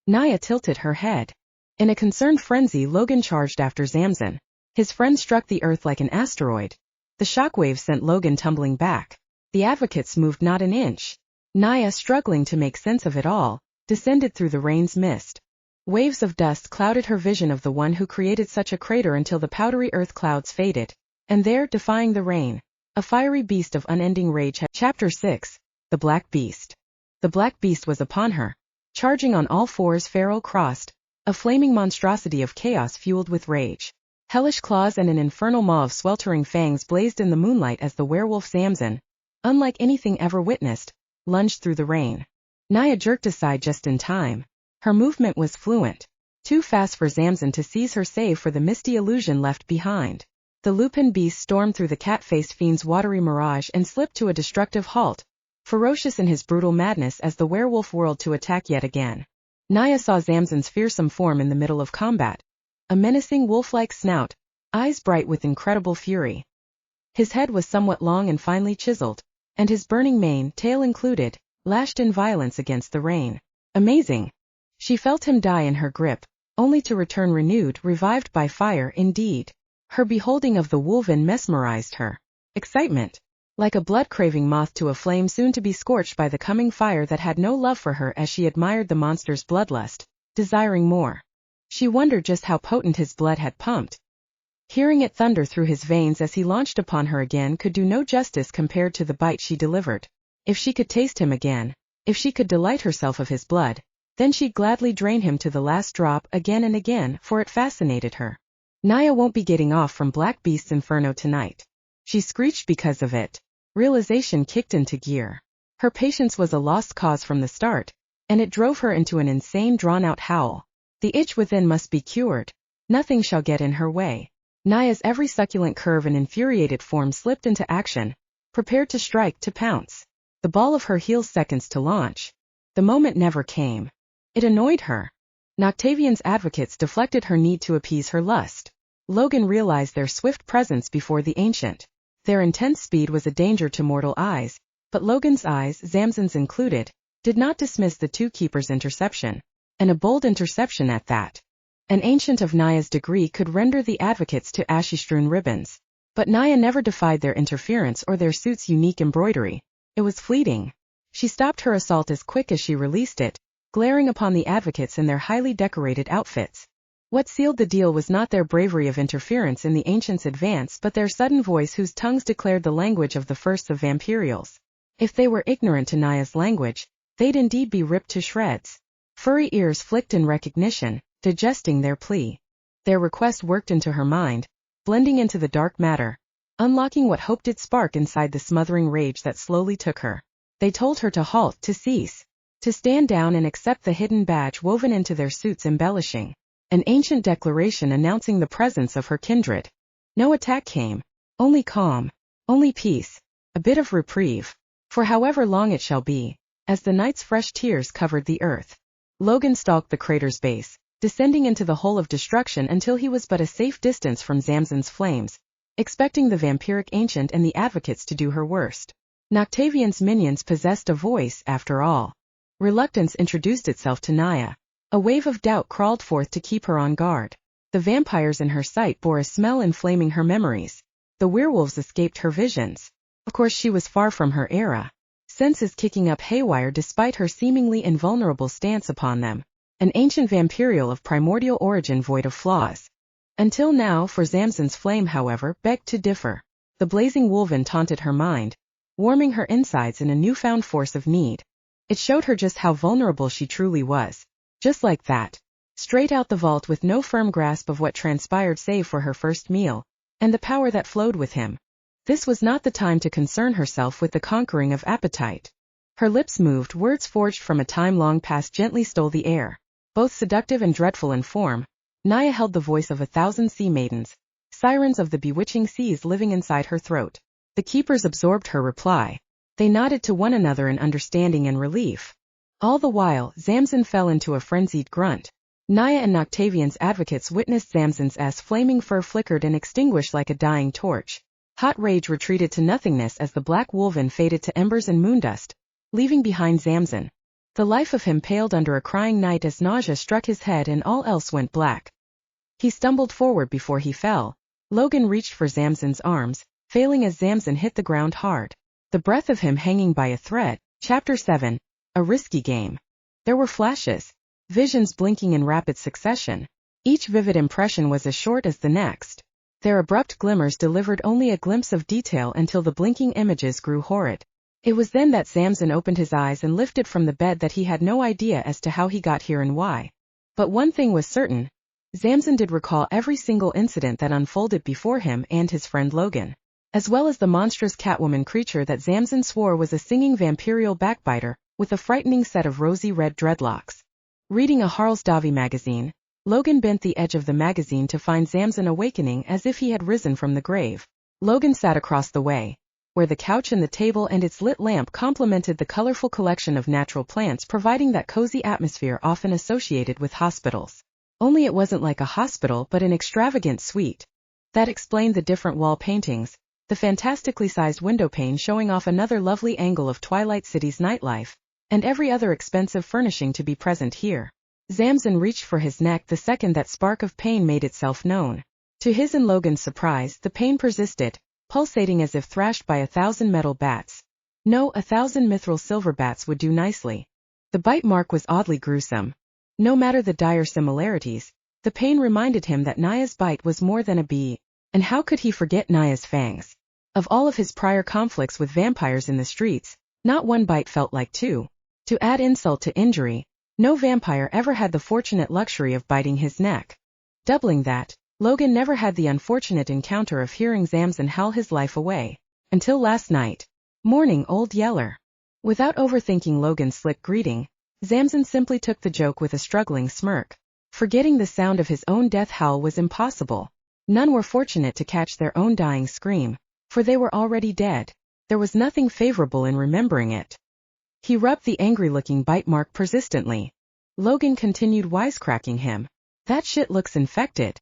S1: Naia tilted her head. In a concerned frenzy, Logan charged after Zamson. His friend struck the earth like an asteroid. The shockwave sent Logan tumbling back. The advocates moved not an inch. Naia, struggling to make sense of it all, descended through the rain's mist. Waves of dust clouded her vision of the one who created such a crater until the powdery earth clouds faded, and there, defying the rain, a fiery beast of unending rage had— Chapter 6. The Black Beast. The Black Beast was upon her. Charging on all fours, feral-crossed, a flaming monstrosity of chaos fueled with rage. Hellish claws and an infernal maw of sweltering fangs blazed in the moonlight as the werewolf Zamson, unlike anything ever witnessed, lunged through the rain. Naia jerked aside just in time. Her movement was fluent, too fast for Zamson to seize her save for the misty illusion left behind. The lupin beast stormed through the cat-faced fiend's watery mirage and slipped to a destructive halt, ferocious in his brutal madness as the werewolf whirled to attack yet again. Naia saw Zamson's fearsome form in the middle of combat, a menacing wolf-like snout, eyes bright with incredible fury. His head was somewhat long and finely chiseled, and his burning mane, tail included, lashed in violence against the rain. Amazing! She felt him die in her grip, only to return renewed, revived by fire indeed. Her beholding of the wolven mesmerized her. Excitement, like a blood-craving moth to a flame soon to be scorched by the coming fire that had no love for her as she admired the monster's bloodlust, desiring more. She wondered just how potent his blood had pumped. Hearing it thunder through his veins as he launched upon her again could do no justice compared to the bite she delivered. If she could taste him again, if she could delight herself of his blood, then she'd gladly drain him to the last drop again and again, for it fascinated her. Naia won't be getting off from Black Beast's inferno tonight. She screeched because of it. Realization kicked into gear. Her patience was a lost cause from the start, and it drove her into an insane drawn-out howl. The itch within must be cured. Nothing shall get in her way. Naia's every succulent curve and infuriated form slipped into action, prepared to strike, to pounce. The ball of her heels seconds to launch. The moment never came. It annoyed her. Noctavion's advocates deflected her need to appease her lust. Logan realized their swift presence before the ancient. Their intense speed was a danger to mortal eyes, but Logan's eyes, Zamson's included, did not dismiss the two keepers' interception, and a bold interception at that. An ancient of Naia's degree could render the advocates to ashy-strewn ribbons, but Naia never defied their interference or their suit's unique embroidery. It was fleeting. She stopped her assault as quick as she released it, glaring upon the advocates in their highly decorated outfits. What sealed the deal was not their bravery of interference in the ancient's advance but their sudden voice whose tongues declared the language of the first of vampirials. If they were ignorant to Naia's language, they'd indeed be ripped to shreds. Furry ears flicked in recognition, digesting their plea. Their request worked into her mind, blending into the dark matter, unlocking what hope did spark inside the smothering rage that slowly took her. They told her to halt, to cease, to stand down and accept the hidden badge woven into their suits, embellishing an ancient declaration announcing the presence of her kindred. No attack came, only calm, only peace, a bit of reprieve, for however long it shall be, as the night's fresh tears covered the earth. Logan stalked the crater's base, descending into the hole of destruction until he was but a safe distance from Zamson's flames, expecting the vampiric ancient and the advocates to do her worst. Noctavion's minions possessed a voice, after all. Reluctance introduced itself to Naia. A wave of doubt crawled forth to keep her on guard. The vampires in her sight bore a smell inflaming her memories. The werewolves escaped her visions. Of course she was far from her era. Senses kicking up haywire despite her seemingly invulnerable stance upon them. An ancient vampirial of primordial origin void of flaws. Until now, for Zamson's flame, however, begged to differ. The blazing wolven taunted her mind, warming her insides in a newfound force of need. It showed her just how vulnerable she truly was. Just like that. Straight out the vault with no firm grasp of what transpired save for her first meal, and the power that flowed with him. This was not the time to concern herself with the conquering of appetite. Her lips moved, words forged from a time long past gently stole the air. Both seductive and dreadful in form, Naia held the voice of 1,000 sea maidens, sirens of the bewitching seas living inside her throat. The keepers absorbed her reply. They nodded to one another in understanding and relief. All the while, Zamson fell into a frenzied grunt. Naia and Noctavion's advocates witnessed Zamson's flaming fur flickered and extinguished like a dying torch. Hot rage retreated to nothingness as the black wolven faded to embers and moondust, leaving behind Zamson. The life of him paled under a crying night as nausea struck his head and all else went black. He stumbled forward before he fell. Logan reached for Zamson's arms, failing as Zamson hit the ground hard. The breath of him hanging by a thread, Chapter 7. A risky game. There were flashes, visions blinking in rapid succession. Each vivid impression was as short as the next. Their abrupt glimmers delivered only a glimpse of detail until the blinking images grew horrid. It was then that Zamson opened his eyes and lifted from the bed that he had no idea as to how he got here and why. But one thing was certain. Zamson did recall every single incident that unfolded before him and his friend Logan, as well as the monstrous Catwoman creature that Zamson swore was a singing vampirial backbiter, with a frightening set of rosy red dreadlocks. Reading a Hearts&Dark magazine, Logan bent the edge of the magazine to find Zamson awakening as if he had risen from the grave. Logan sat across the way, where the couch and the table and its lit lamp complemented the colorful collection of natural plants providing that cozy atmosphere often associated with hospitals. Only it wasn't like a hospital but an extravagant suite. That explained the different wall paintings, the fantastically sized window pane showing off another lovely angle of Twilight City's nightlife, and every other expensive furnishing to be present here. Zamson reached for his neck the second that spark of pain made itself known. To his and Logan's surprise, the pain persisted, pulsating as if thrashed by 1,000 metal bats. No, 1,000 mithril silver bats would do nicely. The bite mark was oddly gruesome. No matter the dire similarities, the pain reminded him that Naia's bite was more than a bee. And how could he forget Naia's fangs? Of all of his prior conflicts with vampires in the streets, not one bite felt like two. To add insult to injury, no vampire ever had the fortunate luxury of biting his neck. Doubling that, Logan never had the unfortunate encounter of hearing Zamson howl his life away. Until last night. Morning, Old Yeller. Without overthinking Logan's slick greeting, Zamson simply took the joke with a struggling smirk. Forgetting the sound of his own death howl was impossible. None were fortunate to catch their own dying scream, for they were already dead. There was nothing favorable in remembering it. He rubbed the angry-looking bite mark persistently. Logan continued wisecracking him. That shit looks infected.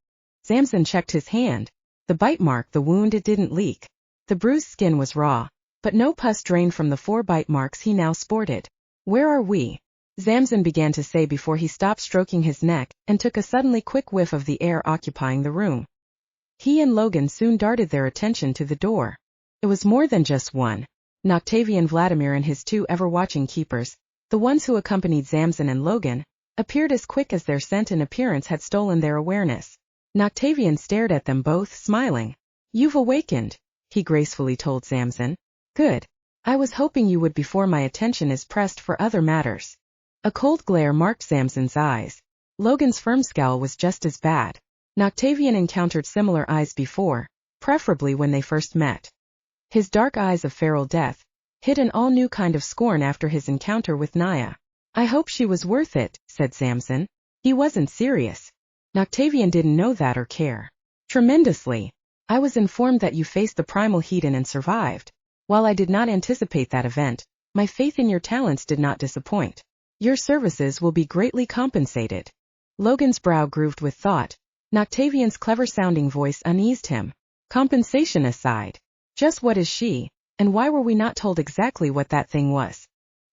S1: Zamson checked his hand. The bite mark, the wound, it didn't leak. The bruised skin was raw, but no pus drained from the 4 bite marks he now sported. Where are we? Zamson began to say before he stopped stroking his neck and took a suddenly quick whiff of the air occupying the room. He and Logan soon darted their attention to the door. It was more than just one. Noctavion Vladimir and his 2 ever-watching keepers, the ones who accompanied Zamson and Logan, appeared as quick as their scent and appearance had stolen their awareness. Noctavion stared at them both, smiling. "You've awakened," he gracefully told Zamson. "Good. I was hoping you would before my attention is pressed for other matters." A cold glare marked Zamson's eyes. Logan's firm scowl was just as bad. Noctavion encountered similar eyes before, preferably when they first met. His dark eyes of feral death hid an all-new kind of scorn after his encounter with Naia. "I hope she was worth it," said Zamson. He wasn't serious. Noctavion didn't know that or care. "Tremendously. I was informed that you faced the primal Hedon and survived. While I did not anticipate that event, my faith in your talents did not disappoint. Your services will be greatly compensated." Logan's brow grooved with thought. Noctavion's clever-sounding voice uneased him. "Compensation aside, just what is she, and why were we not told exactly what that thing was?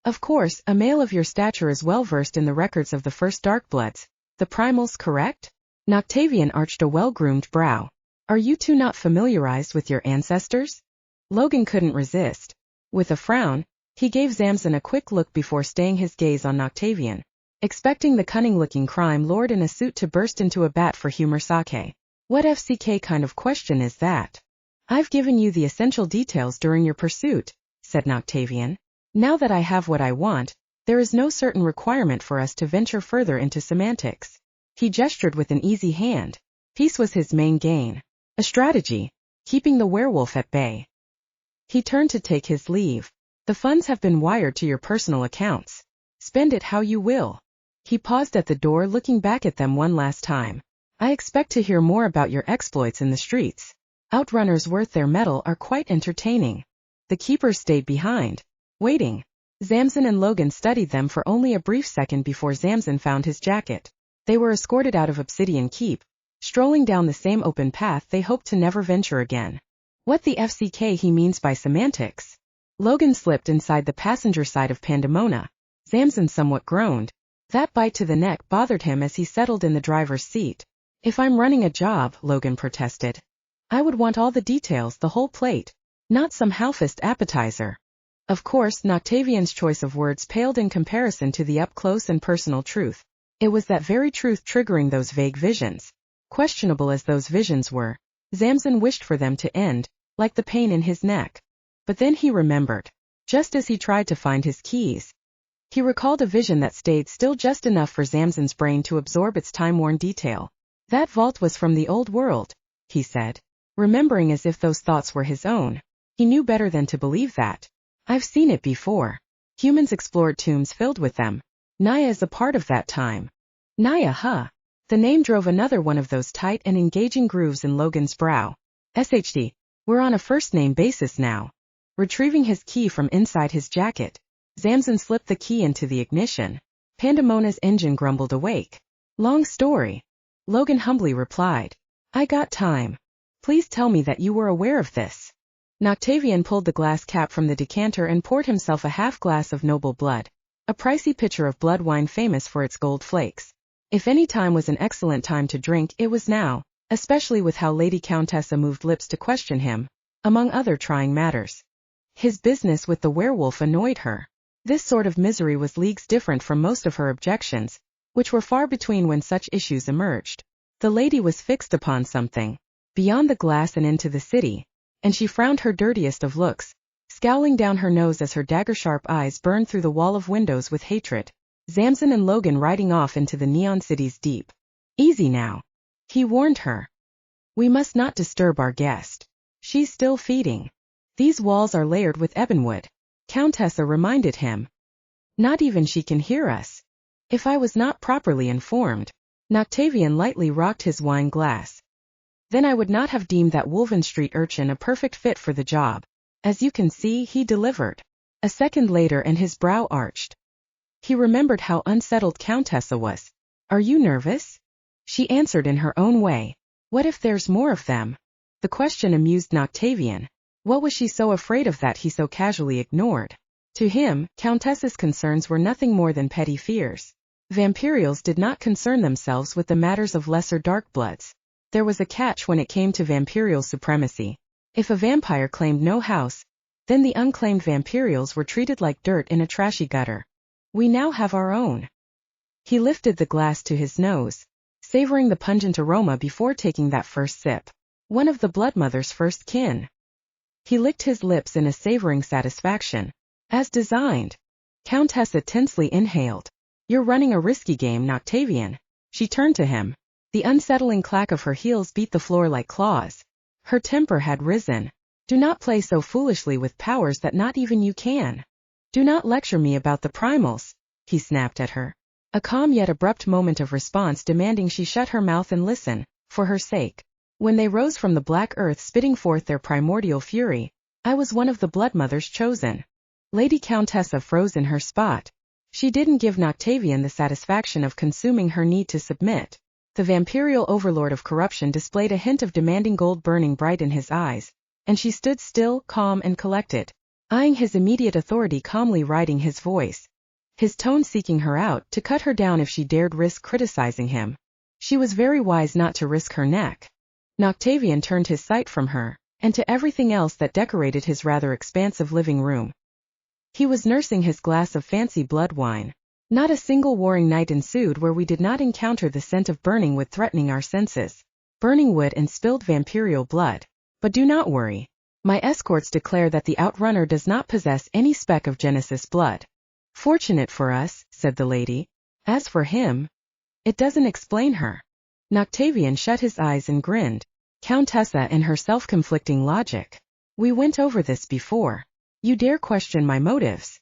S1: Of course, a male of your stature is well versed in the records of the first Darkbloods, the primals, correct?" Noctavion arched a well-groomed brow. "Are you 2 not familiarized with your ancestors?" Logan couldn't resist. With a frown, he gave Zamson a quick look before staying his gaze on Noctavion, expecting the cunning-looking crime lord in a suit to burst into a bat for humor sake. "What FCK kind of question is that?" "I've given you the essential details during your pursuit," said Noctavion. "Now that I have what I want, there is no certain requirement for us to venture further into semantics." He gestured with an easy hand. Peace was his main gain. A strategy, keeping the werewolf at bay. He turned to take his leave. "The funds have been wired to your personal accounts. Spend it how you will." He paused at the door, looking back at them one last time. "I expect to hear more about your exploits in the streets. Outrunners worth their mettle are quite entertaining." The keepers stayed behind, waiting. Zamson and Logan studied them for only a brief second before Zamson found his jacket. They were escorted out of Obsidian Keep, strolling down the same open path they hoped to never venture again. What the FCK he means by semantics? Logan slipped inside the passenger side of Pandemona. Zamson somewhat groaned. That bite to the neck bothered him as he settled in the driver's seat. "If I'm running a job," Logan protested, "I would want all the details, the whole plate, not some half-assed appetizer." Of course, Noctavion's choice of words paled in comparison to the up-close and personal truth. It was that very truth triggering those vague visions. Questionable as those visions were, Zamson wished for them to end, like the pain in his neck. But then he remembered. Just as he tried to find his keys, he recalled a vision that stayed still just enough for Zamson's brain to absorb its time-worn detail. That vault was from the old world, he said, remembering as if those thoughts were his own. He knew better than to believe that. I've seen it before. Humans explored tombs filled with them. Naia is a part of that time. Naia, huh? The name drove another one of those tight and engaging grooves in Logan's brow. SHD, we're on a first-name basis now. Retrieving his key from inside his jacket, Zamson slipped the key into the ignition. Pandemona's engine grumbled awake. Long story. Logan humbly replied. I got time. Please tell me that you were aware of this. Noctavion pulled the glass cap from the decanter and poured himself a half glass of noble blood, a pricey pitcher of blood wine famous for its gold flakes. If any time was an excellent time to drink, it was now, especially with how Lady Countessa moved lips to question him, among other trying matters. His business with the werewolf annoyed her. This sort of misery was leagues different from most of her objections, which were far between when such issues emerged. The lady was fixed upon something, beyond the glass and into the city, and she frowned her dirtiest of looks, scowling down her nose as her dagger-sharp eyes burned through the wall of windows with hatred. Zamson and Logan riding off into the neon city's deep. Easy now, he warned her. We must not disturb our guest. She's still feeding. These walls are layered with ebonwood, Countessa reminded him. Not even she can hear us. If I was not properly informed. Noctavion lightly rocked his wine glass. Then I would not have deemed that Woolven Street urchin a perfect fit for the job. As you can see, he delivered. A second later and his brow arched. He remembered how unsettled Countessa was. Are you nervous? She answered in her own way. What if there's more of them? The question amused Noctavion. What was she so afraid of that he so casually ignored? To him, Countessa's concerns were nothing more than petty fears. Vampirials did not concern themselves with the matters of lesser dark bloods. There was a catch when it came to vampirial supremacy. If a vampire claimed no house, then the unclaimed vampirials were treated like dirt in a trashy gutter. We now have our own. He lifted the glass to his nose, savoring the pungent aroma before taking that first sip. One of the Bloodmother's first kin. He licked his lips in a savoring satisfaction. As designed. Countessa tensely inhaled. You're running a risky game, Noctavion. She turned to him. The unsettling clack of her heels beat the floor like claws. Her temper had risen. Do not play so foolishly with powers that not even you can. Do not lecture me about the primals, he snapped at her. A calm yet abrupt moment of response demanding she shut her mouth and listen, for her sake. When they rose from the black earth spitting forth their primordial fury, I was one of the Bloodmother's chosen. Lady Countessa froze in her spot. She didn't give Noctavion the satisfaction of consuming her need to submit. The vampirial overlord of corruption displayed a hint of demanding gold burning bright in his eyes, and she stood still, calm and collected, eyeing his immediate authority calmly riding his voice. His tone seeking her out to cut her down if she dared risk criticizing him. She was very wise not to risk her neck. Noctavion turned his sight from her, and to everything else that decorated his rather expansive living room. He was nursing his glass of fancy blood wine. Not a single warring night ensued where we did not encounter the scent of burning wood threatening our senses. Burning wood and spilled vampirial blood. But do not worry. My escorts declare that the outrunner does not possess any speck of Genesis blood. Fortunate for us, said the lady. As for him, it doesn't explain her. Noctavion shut his eyes and grinned. Countessa and her self-conflicting logic. We went over this before. You dare question my motives?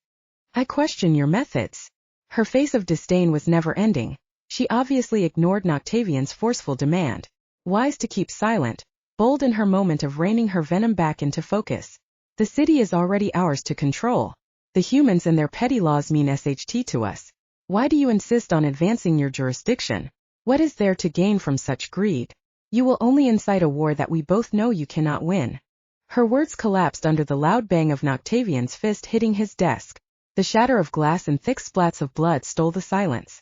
S1: I question your methods. Her face of disdain was never ending. She obviously ignored Noctavion's forceful demand. Wise to keep silent, bold in her moment of reining her venom back into focus. The city is already ours to control. The humans and their petty laws mean SHT to us. Why do you insist on advancing your jurisdiction? What is there to gain from such greed? You will only incite a war that we both know you cannot win. Her words collapsed under the loud bang of Noctavion's fist hitting his desk. The shatter of glass and thick splats of blood stole the silence.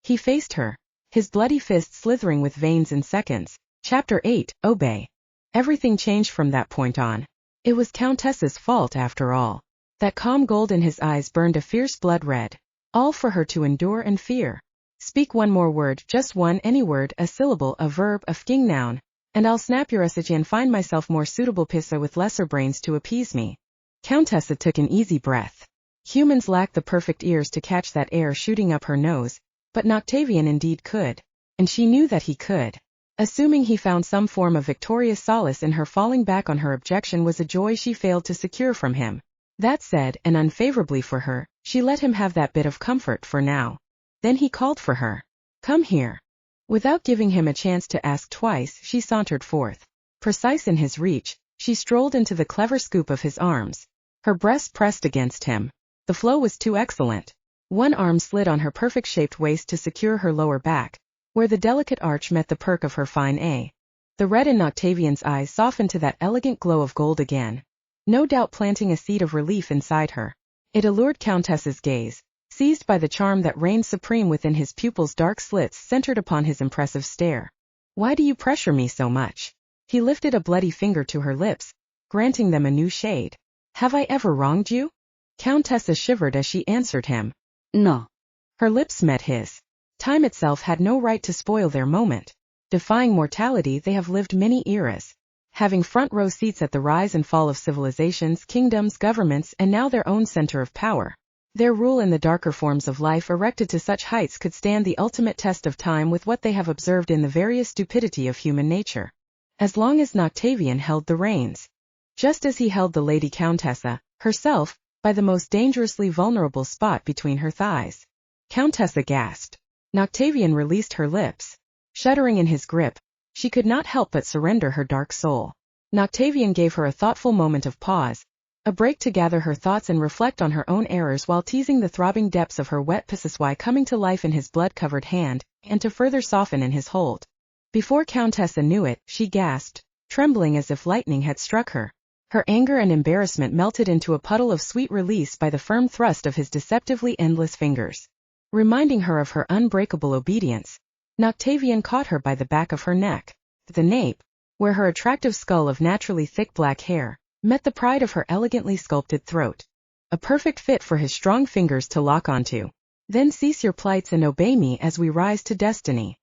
S1: He faced her, his bloody fist slithering with veins in seconds. Chapter 8, Obey. Everything changed from that point on. It was Countessa's fault after all. That calm gold in his eyes burned a fierce blood red. All for her to endure and fear. Speak one more word, just one, any word, a syllable, a verb, a fing noun, and I'll snap your usage and find myself more suitable pissa with lesser brains to appease me. Countessa took an easy breath. Humans lack the perfect ears to catch that air shooting up her nose, but Noctavion indeed could. And she knew that he could. Assuming he found some form of victorious solace in her, falling back on her objection was a joy she failed to secure from him. That said, and unfavorably for her, she let him have that bit of comfort for now. Then he called for her. Come here. Without giving him a chance to ask twice, she sauntered forth. Precise in his reach, she strolled into the clever scoop of his arms. Her breast pressed against him. The flow was too excellent. One arm slid on her perfect-shaped waist to secure her lower back, where the delicate arch met the perk of her fine A. The red in Noctavion's eyes softened to that elegant glow of gold again, no doubt planting a seed of relief inside her. It allured Countess's gaze, seized by the charm that reigned supreme within his pupils' dark slits centered upon his impressive stare. Why do you pressure me so much? He lifted a bloody finger to her lips, granting them a new shade. Have I ever wronged you? Countessa shivered as she answered him. No. Her lips met his. Time itself had no right to spoil their moment. Defying mortality, they have lived many eras, having front-row seats at the rise and fall of civilizations, kingdoms, governments, and now their own center of power. Their rule in the darker forms of life erected to such heights could stand the ultimate test of time with what they have observed in the various stupidity of human nature. As long as Noctavion held the reins. Just as he held the Lady Countessa, herself, by the most dangerously vulnerable spot between her thighs. Countessa gasped. Noctavion released her lips. Shuddering in his grip, she could not help but surrender her dark soul. Noctavion gave her a thoughtful moment of pause, a break to gather her thoughts and reflect on her own errors while teasing the throbbing depths of her wet pissuswai coming to life in his blood-covered hand, and to further soften in his hold. Before Countessa knew it, she gasped, trembling as if lightning had struck her. Her anger and embarrassment melted into a puddle of sweet release by the firm thrust of his deceptively endless fingers. Reminding her of her unbreakable obedience, Noctavion caught her by the back of her neck, the nape, where her attractive skull of naturally thick black hair met the pride of her elegantly sculpted throat. A perfect fit for his strong fingers to lock onto. Then cease your plights and obey me as we rise to destiny.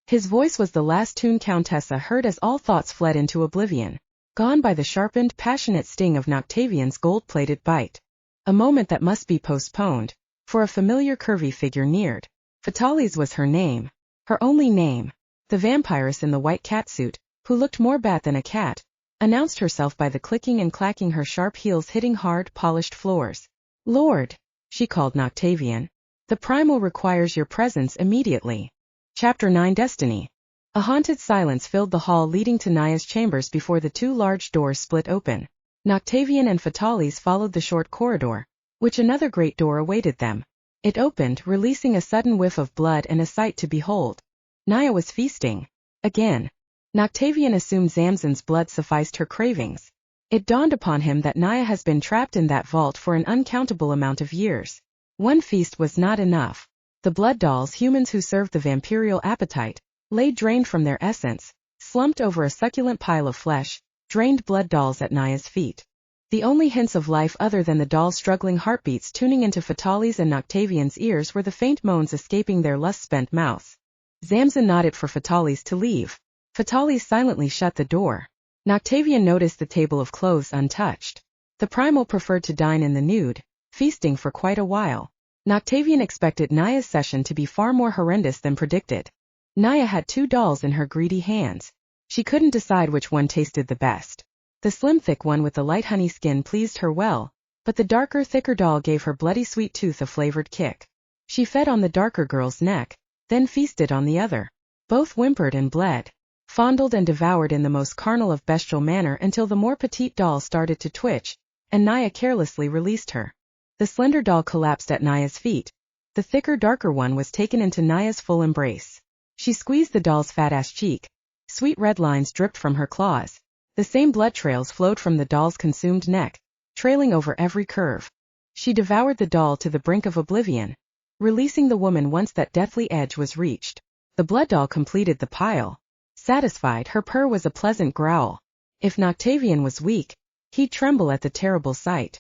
S1: His voice was the last tune Countessa heard as all thoughts fled into oblivion, gone by the sharpened, passionate sting of Noctavion's gold-plated bite. A moment that must be postponed, for a familiar curvy figure neared. Fatalis was her name. Her only name. The vampiress in the white catsuit, who looked more bat than a cat, announced herself by the clicking and clacking her sharp heels hitting hard, polished floors. Lord, she called Noctavion. The primal requires your presence immediately. Chapter 9 Destiny. A haunted silence filled the hall leading to Naia's chambers before the two large doors split open. Noctavion and Fatalis followed the short corridor, which another great door awaited them. It opened, releasing a sudden whiff of blood and a sight to behold. Naia was feasting. Again. Noctavion assumed Zamson's blood sufficed her cravings. It dawned upon him that Naia has been trapped in that vault for an uncountable amount of years. One feast was not enough. The blood dolls, humans who served the vampirial appetite, lay drained from their essence, slumped over a succulent pile of flesh, drained blood dolls at Naia's feet. The only hints of life other than the dolls' struggling heartbeats tuning into Fatalis and Noctavion's ears were the faint moans escaping their lust-spent mouths. Zamson nodded for Fatalis to leave. Fatalis silently shut the door. Noctavion noticed the table of clothes untouched. The primal preferred to dine in the nude, feasting for quite a while. Noctavion expected Naia's session to be far more horrendous than predicted. Naia had two dolls in her greedy hands. She couldn't decide which one tasted the best. The slim thick one with the light honey skin pleased her well, but the darker thicker doll gave her bloody sweet tooth a flavored kick. She fed on the darker girl's neck, then feasted on the other. Both whimpered and bled, fondled and devoured in the most carnal of bestial manner until the more petite doll started to twitch, and Naia carelessly released her. The slender doll collapsed at Naia's feet. The thicker darker one was taken into Naia's full embrace. She squeezed the doll's fat-ass cheek. Sweet red lines dripped from her claws. The same blood trails flowed from the doll's consumed neck, trailing over every curve. She devoured the doll to the brink of oblivion, releasing the woman once that deathly edge was reached. The blood doll completed the pile. Satisfied, her purr was a pleasant growl. If Noctavion was weak, he'd tremble at the terrible sight.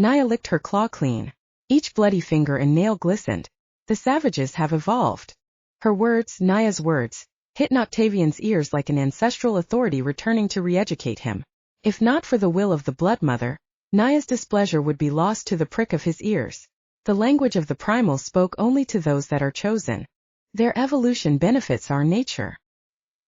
S1: Naia licked her claw clean. Each bloody finger and nail glistened. The savages have evolved. Her words, Naia's words, hit Noctavion's ears like an ancestral authority returning to re-educate him. If not for the will of the Blood Mother, Naia's displeasure would be lost to the prick of his ears. The language of the primals spoke only to those that are chosen. Their evolution benefits our nature.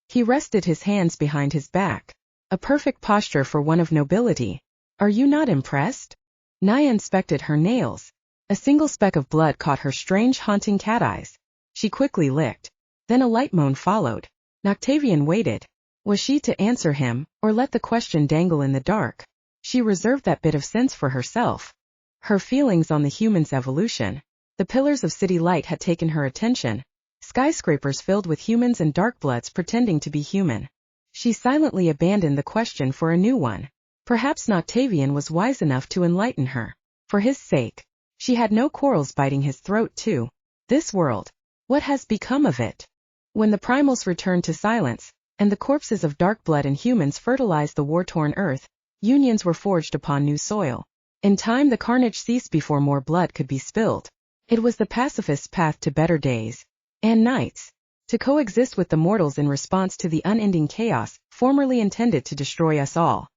S1: He rested his hands behind his back. A perfect posture for one of nobility. Are you not impressed? Naia inspected her nails. A single speck of blood caught her strange haunting cat eyes. She quickly licked. Then a light moan followed. Noctavion waited. Was she to answer him, or let the question dangle in the dark? She reserved that bit of sense for herself. Her feelings on the human's evolution. The pillars of city light had taken her attention. Skyscrapers filled with humans and darkbloods pretending to be human. She silently abandoned the question for a new one. Perhaps Noctavion was wise enough to enlighten her. For his sake. She had no quarrels biting his throat too. This world. What has become of it? When the primals returned to silence, and the corpses of dark blood and humans fertilized the war-torn earth, unions were forged upon new soil. In time the carnage ceased before more blood could be spilled. It was the pacifist's path to better days. And nights. To coexist with the mortals in response to the unending chaos, formerly intended to destroy us all.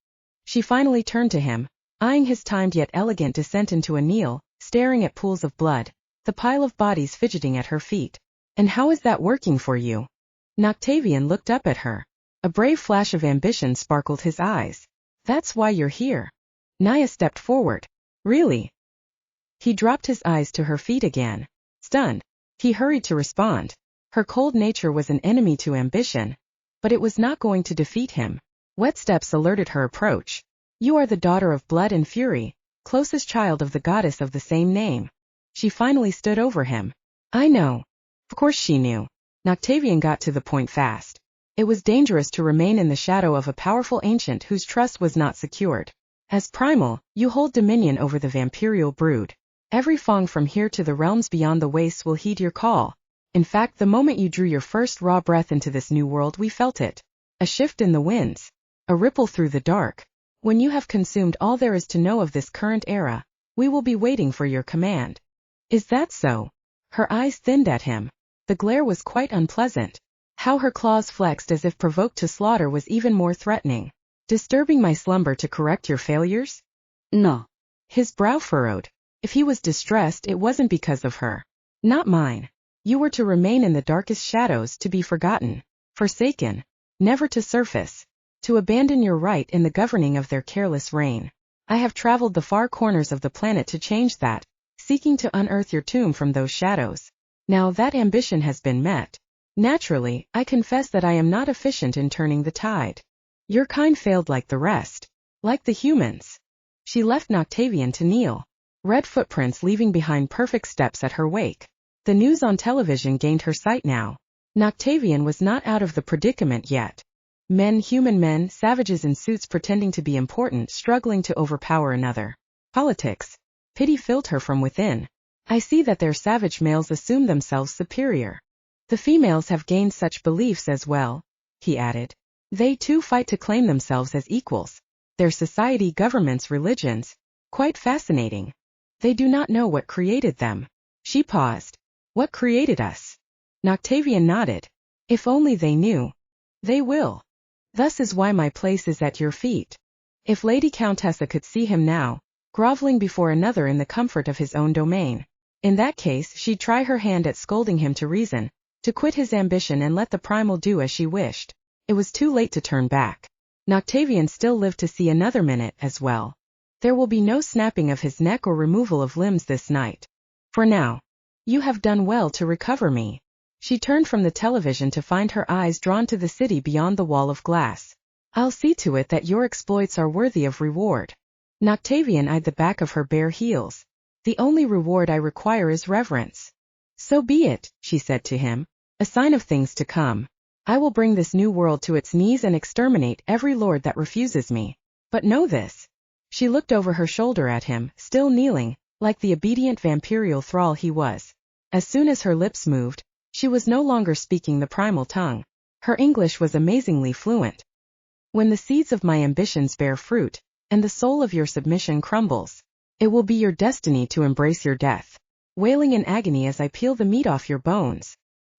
S1: She finally turned to him, eyeing his timed yet elegant descent into a kneel, staring at pools of blood, the pile of bodies fidgeting at her feet. And how is that working for you? Noctavion looked up at her. A brave flash of ambition sparkled his eyes. That's why you're here. Naia stepped forward. Really? He dropped his eyes to her feet again. Stunned, he hurried to respond. Her cold nature was an enemy to ambition. But it was not going to defeat him. Wet steps alerted her approach. You are the daughter of blood and fury, closest child of the goddess of the same name. She finally stood over him. I know. Of course she knew. Noctavion got to the point fast. It was dangerous to remain in the shadow of a powerful ancient whose trust was not secured. As primal, you hold dominion over the vampirial brood. Every Fong from here to the realms beyond the wastes will heed your call. In fact, the moment you drew your first raw breath into this new world, we felt it. A shift in the winds. A ripple through the dark. When you have consumed all there is to know of this current era, we will be waiting for your command. Is that so? Her eyes thinned at him. The glare was quite unpleasant. How her claws flexed as if provoked to slaughter was even more threatening. Disturbing my slumber to correct your failures? No. His brow furrowed. If he was distressed, it wasn't because of her. Not mine. You were to remain in the darkest shadows, to be forgotten, forsaken, never to surface, to abandon your right in the governing of their careless reign. I have traveled the far corners of the planet to change that, seeking to unearth your tomb from those shadows. Now that ambition has been met. Naturally, I confess that I am not efficient in turning the tide. Your kind failed like the rest. Like the humans. She left Noctavion to kneel. Red footprints leaving behind perfect steps at her wake. The news on television gained her sight now. Noctavion was not out of the predicament yet. Men, human men, savages in suits pretending to be important, struggling to overpower another. Politics. Pity filled her from within. I see that their savage males assume themselves superior. The females have gained such beliefs as well, he added. They too fight to claim themselves as equals. Their society, governments, religions. Quite fascinating. They do not know what created them. She paused. What created us? Noctavion nodded. If only they knew. They will. Thus is why my place is at your feet. If Lady Countessa could see him now, groveling before another in the comfort of his own domain, in that case she'd try her hand at scolding him to reason, to quit his ambition and let the primal do as she wished. It was too late to turn back. Noctavion still lived to see another minute as well. There will be no snapping of his neck or removal of limbs this night. For now. You have done well to recover me. She turned from the television to find her eyes drawn to the city beyond the wall of glass. I'll see to it that your exploits are worthy of reward. Noctavion eyed the back of her bare heels. The only reward I require is reverence. So be it, she said to him, a sign of things to come. I will bring this new world to its knees and exterminate every lord that refuses me. But know this. She looked over her shoulder at him, still kneeling, like the obedient vampirial thrall he was. As soon as her lips moved, she was no longer speaking the primal tongue. Her English was amazingly fluent. When the seeds of my ambitions bear fruit, and the soul of your submission crumbles, It will be your destiny to embrace your death. Wailing in agony as I peel the meat off your bones.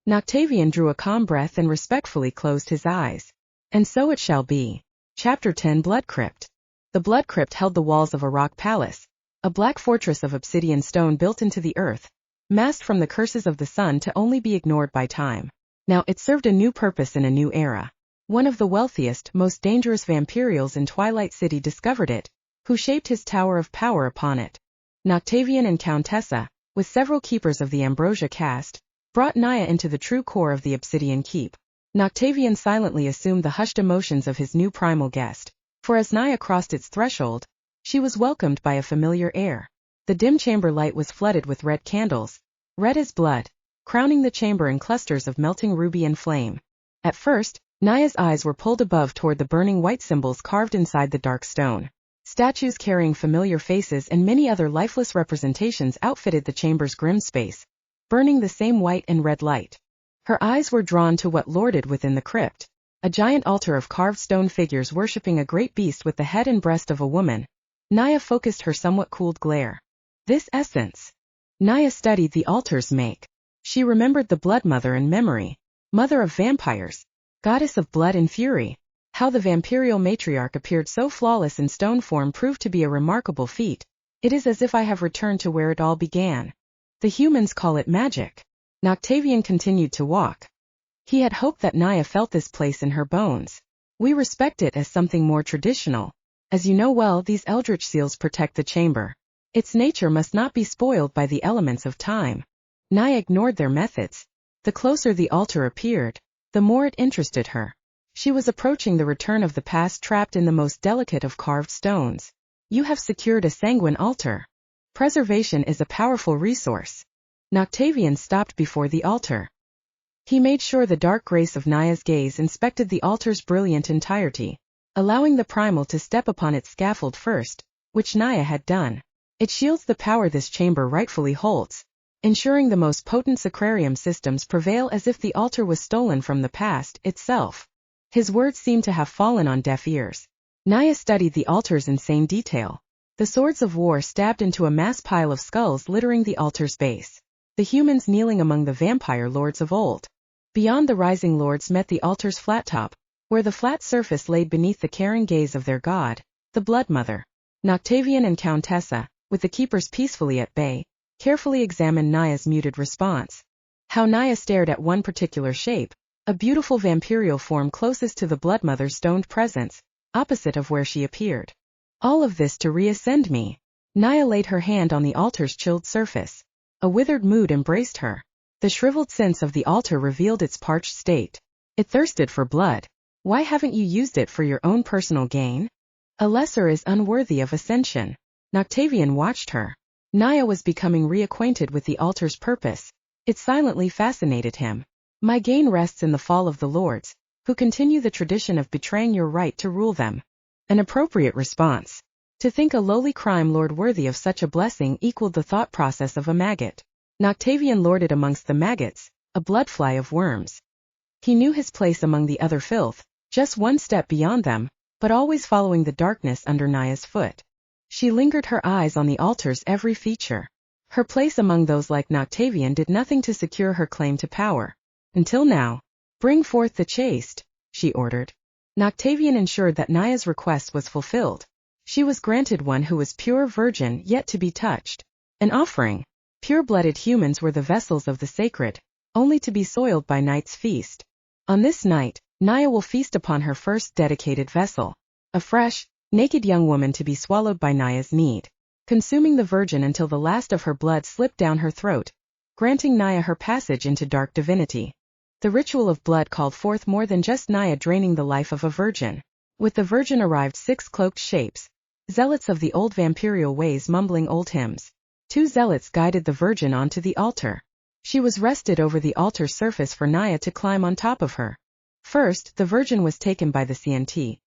S1: Noctavion drew a calm breath and respectfully closed his eyes. And so it shall be. Chapter 10 Blood Crypt. The Blood Crypt held the walls of a rock palace, a black fortress of obsidian stone built into the earth, masked from the curses of the sun to only be ignored by time. Now it served a new purpose in a new era. One of the wealthiest, most dangerous vampirials in Twilight City discovered it, who shaped his tower of power upon it. Noctavion and Countessa, with several keepers of the Ambrosia caste, brought Naia into the true core of the Obsidian Keep. Noctavion silently assumed the hushed emotions of his new primal guest, for as Naia crossed its threshold, she was welcomed by a familiar air. The dim chamber light was flooded with red candles, red as blood, crowning the chamber in clusters of melting ruby and flame. At first, Naia's eyes were pulled above toward the burning white symbols carved inside the dark stone. Statues carrying familiar faces and many other lifeless representations outfitted the chamber's grim space, burning the same white and red light. Her eyes were drawn to what lorded within the crypt, a giant altar of carved stone figures worshipping a great beast with the head and breast of a woman. Naia focused her somewhat cooled glare. This essence. Naia studied the altar's make. She remembered the Blood Mother in memory, mother of vampires, goddess of blood and fury. How the vampirial matriarch appeared so flawless in stone form proved to be a remarkable feat. It is as if I have returned to where it all began. The humans call it magic. Noctavion continued to walk. He had hoped that Naia felt this place in her bones. We respect it as something more traditional. As you know well, these eldritch seals protect the chamber. Its nature must not be spoiled by the elements of time. Naia ignored their methods. The closer the altar appeared, the more it interested her. She was approaching the return of the past trapped in the most delicate of carved stones. You have secured a sanguine altar. Preservation is a powerful resource. Noctavion stopped before the altar. He made sure the dark grace of Naia's gaze inspected the altar's brilliant entirety, allowing the primal to step upon its scaffold first, which Naia had done. It shields the power this chamber rightfully holds, ensuring the most potent sacrarium systems prevail as if the altar was stolen from the past itself. His words seemed to have fallen on deaf ears. Naia studied the altar's insane detail. The swords of war stabbed into a mass pile of skulls littering the altar's base. The humans kneeling among the vampire lords of old. Beyond the rising lords met the altar's flat top, where the flat surface laid beneath the caring gaze of their god, the Blood Mother. Noctavion and Countessa, with the keepers peacefully at bay, carefully examined Naia's muted response. How Naia stared at one particular shape, a beautiful vampirial form closest to the Blood Mother's stoned presence, opposite of where she appeared. All of this to reascend me. Naia laid her hand on the altar's chilled surface. A withered mood embraced her. The shriveled sense of the altar revealed its parched state. It thirsted for blood. Why haven't you used it for your own personal gain? A lesser is unworthy of ascension. Noctavion watched her. Naia was becoming reacquainted with the altar's purpose. It silently fascinated him. My gain rests in the fall of the lords, who continue the tradition of betraying your right to rule them. An appropriate response. To think a lowly crime lord worthy of such a blessing equaled the thought process of a maggot. Noctavion lorded amongst the maggots, a bloodfly of worms. He knew his place among the other filth, just one step beyond them, but always following the darkness under Naia's foot. She lingered her eyes on the altar's every feature. Her place among those like Noctavion did nothing to secure her claim to power. Until now. Bring forth the chaste, she ordered. Noctavion ensured that Naia's request was fulfilled. She was granted one who was pure virgin yet to be touched. An offering. Pure-blooded humans were the vessels of the sacred, only to be soiled by night's feast. On this night, Naia will feast upon her first dedicated vessel. A fresh, naked young woman to be swallowed by Naia's need, consuming the virgin until the last of her blood slipped down her throat, granting Naia her passage into dark divinity. The ritual of blood called forth more than just Naia draining the life of a virgin. With the virgin arrived 6 cloaked shapes, zealots of the old vampirial ways mumbling old hymns. 2 zealots guided the virgin onto the altar. She was rested over the altar's surface for Naia to climb on top of her. First, the virgin was taken by the CNT.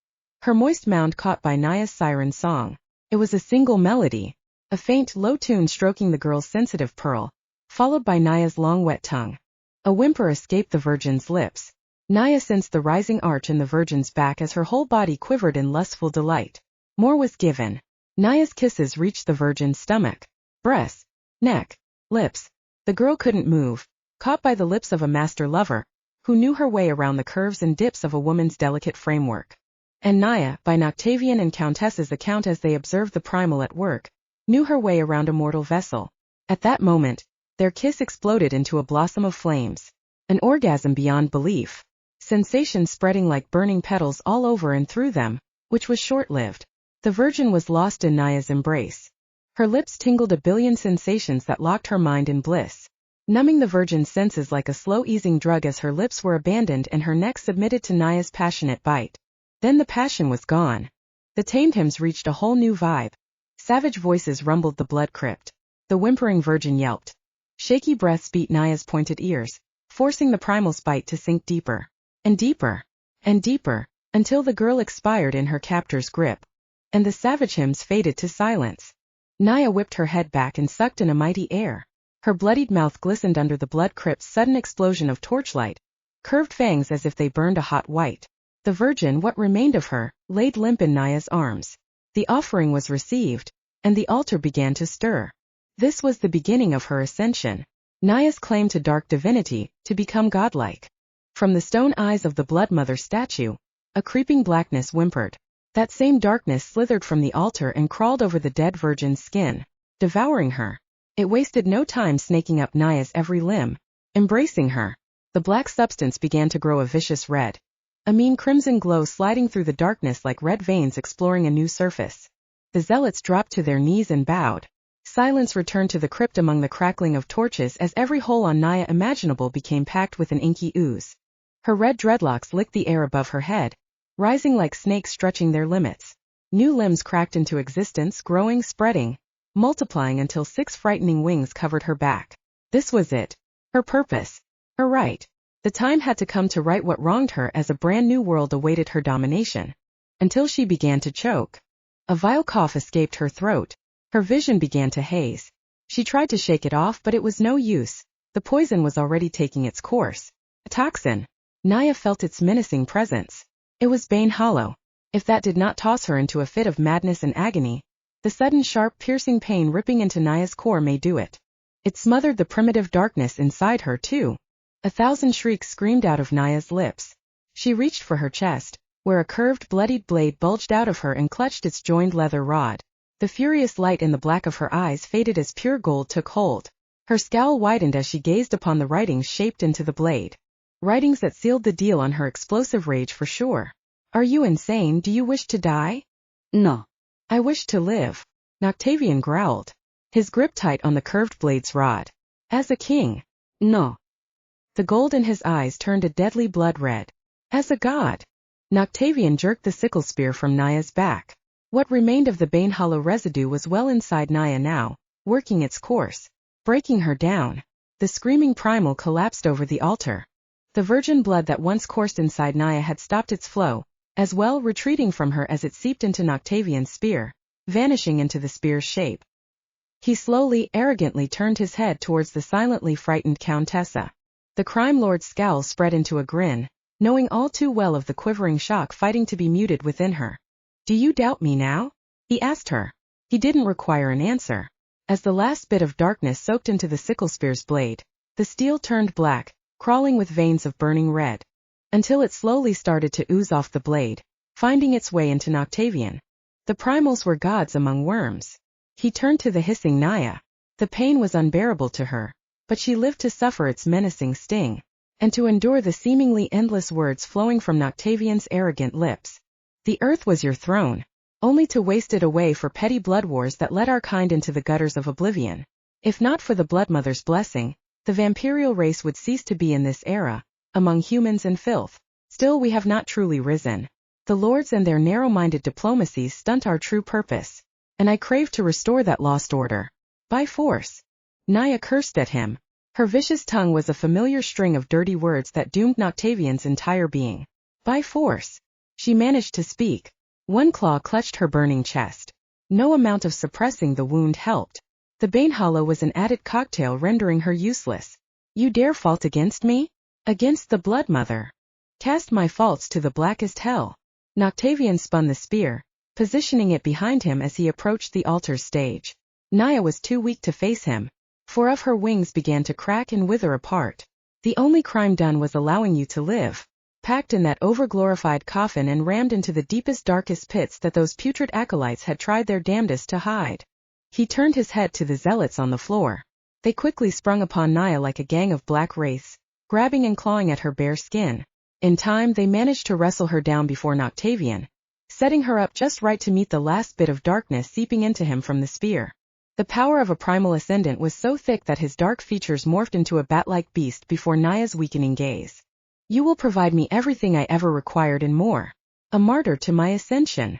S1: Her moist mound caught by Naia's siren song. It was a single melody, a faint, low tune stroking the girl's sensitive pearl, followed by Naia's long wet tongue. A whimper escaped the virgin's lips. Naia sensed the rising arch in the virgin's back as her whole body quivered in lustful delight. More was given. Naia's kisses reached the virgin's stomach, breasts, neck, lips. The girl couldn't move, caught by the lips of a master lover, who knew her way around the curves and dips of a woman's delicate framework. And Naia, by Noctavion and Countess's account as they observed the primal at work, knew her way around a mortal vessel. At that moment, their kiss exploded into a blossom of flames. An orgasm beyond belief. Sensation spreading like burning petals all over and through them, which was short-lived. The virgin was lost in Naia's embrace. Her lips tingled a billion sensations that locked her mind in bliss, numbing the virgin's senses like a slow-easing drug as her lips were abandoned and her neck submitted to Naia's passionate bite. Then the passion was gone. The tamed hymns reached a whole new vibe. Savage voices rumbled the blood crypt. The whimpering virgin yelped. Shaky breaths beat Naia's pointed ears, forcing the primal's bite to sink deeper, and deeper, and deeper, until the girl expired in her captor's grip. And the savage hymns faded to silence. Naia whipped her head back and sucked in a mighty air. Her bloodied mouth glistened under the blood crypt's sudden explosion of torchlight, curved fangs as if they burned a hot white. The virgin, what remained of her, laid limp in Naia's arms. The offering was received, and the altar began to stir. This was the beginning of her ascension. Naia's claim to dark divinity, to become godlike. From the stone eyes of the Blood Mother statue, a creeping blackness whimpered. That same darkness slithered from the altar and crawled over the dead virgin's skin, devouring her. It wasted no time snaking up Naia's every limb, embracing her. The black substance began to grow a vicious red. A mean crimson glow sliding through the darkness like red veins exploring a new surface. The zealots dropped to their knees and bowed. Silence returned to the crypt among the crackling of torches as every hole on Naia imaginable became packed with an inky ooze. Her red dreadlocks licked the air above her head, rising like snakes stretching their limits. New limbs cracked into existence, growing, spreading, multiplying until 6 frightening wings covered her back. This was it. Her purpose. Her right. The time had to come to right what wronged her as a brand new world awaited her domination. Until she began to choke. A vile cough escaped her throat. Her vision began to haze. She tried to shake it off, but it was no use. The poison was already taking its course. A toxin. Naia felt its menacing presence. It was Bane Hollow. If that did not toss her into a fit of madness and agony, the sudden sharp piercing pain ripping into Naia's core may do it. It smothered the primitive darkness inside her too. 1,000 shrieks screamed out of Naia's lips. She reached for her chest, where a curved bloodied blade bulged out of her and clutched its joined leather rod. The furious light in the black of her eyes faded as pure gold took hold. Her scowl widened as she gazed upon the writings shaped into the blade. Writings that sealed the deal on her explosive rage for sure. Are you insane? Do you wish to die?
S2: No.
S1: I wish to live. Noctavion growled, his grip tight on the curved blade's rod. As a king.
S2: No.
S1: The gold in his eyes turned a deadly blood red. As a god. Noctavion jerked the sickle spear from Naia's back. What remained of the Bane Hollow residue was well inside Naia now, working its course, breaking her down. The screaming primal collapsed over the altar. The virgin blood that once coursed inside Naia had stopped its flow, as well retreating from her as it seeped into Noctavion's spear, vanishing into the spear's shape. He slowly, arrogantly turned his head towards the silently frightened Countessa. The crime lord's scowl spread into a grin, knowing all too well of the quivering shock fighting to be muted within her. Do you doubt me now? He asked her. He didn't require an answer. As the last bit of darkness soaked into the sickle spear's blade, the steel turned black, crawling with veins of burning red, until it slowly started to ooze off the blade, finding its way into Noctavion. The primals were gods among worms. He turned to the hissing Naia. The pain was unbearable to her, but she lived to suffer its menacing sting, and to endure the seemingly endless words flowing from Noctavion's arrogant lips. The earth was your throne, only to waste it away for petty blood wars that led our kind into the gutters of oblivion. If not for the Blood Mother's blessing, the vampirial race would cease to be in this era, among humans and filth. Still, we have not truly risen. The lords and their narrow-minded diplomacies stunt our true purpose, and I crave to restore that lost order. By force. Naia cursed at him. Her vicious tongue was a familiar string of dirty words that doomed Noctavion's entire being. By force. She managed to speak. One claw clutched her burning chest. No amount of suppressing the wound helped. The Bane Hollow was an added cocktail rendering her useless. You dare fault against me? Against the Blood Mother. Cast my faults to the blackest hell. Noctavion spun the spear, positioning it behind him as he approached the altar's stage. Naia was too weak to face him. 4 of her wings began to crack and wither apart. The only crime done was allowing you to live, packed in that overglorified coffin and rammed into the deepest darkest pits that those putrid acolytes had tried their damnedest to hide. He turned his head to the zealots on the floor. They quickly sprung upon Naia like a gang of black wraiths, grabbing and clawing at her bare skin. In time they managed to wrestle her down before Noctavion, setting her up just right to meet the last bit of darkness seeping into him from the spear. The power of a primal ascendant was so thick that his dark features morphed into a bat-like beast before Naia's weakening gaze. You will provide me everything I ever required and more. A martyr to my ascension.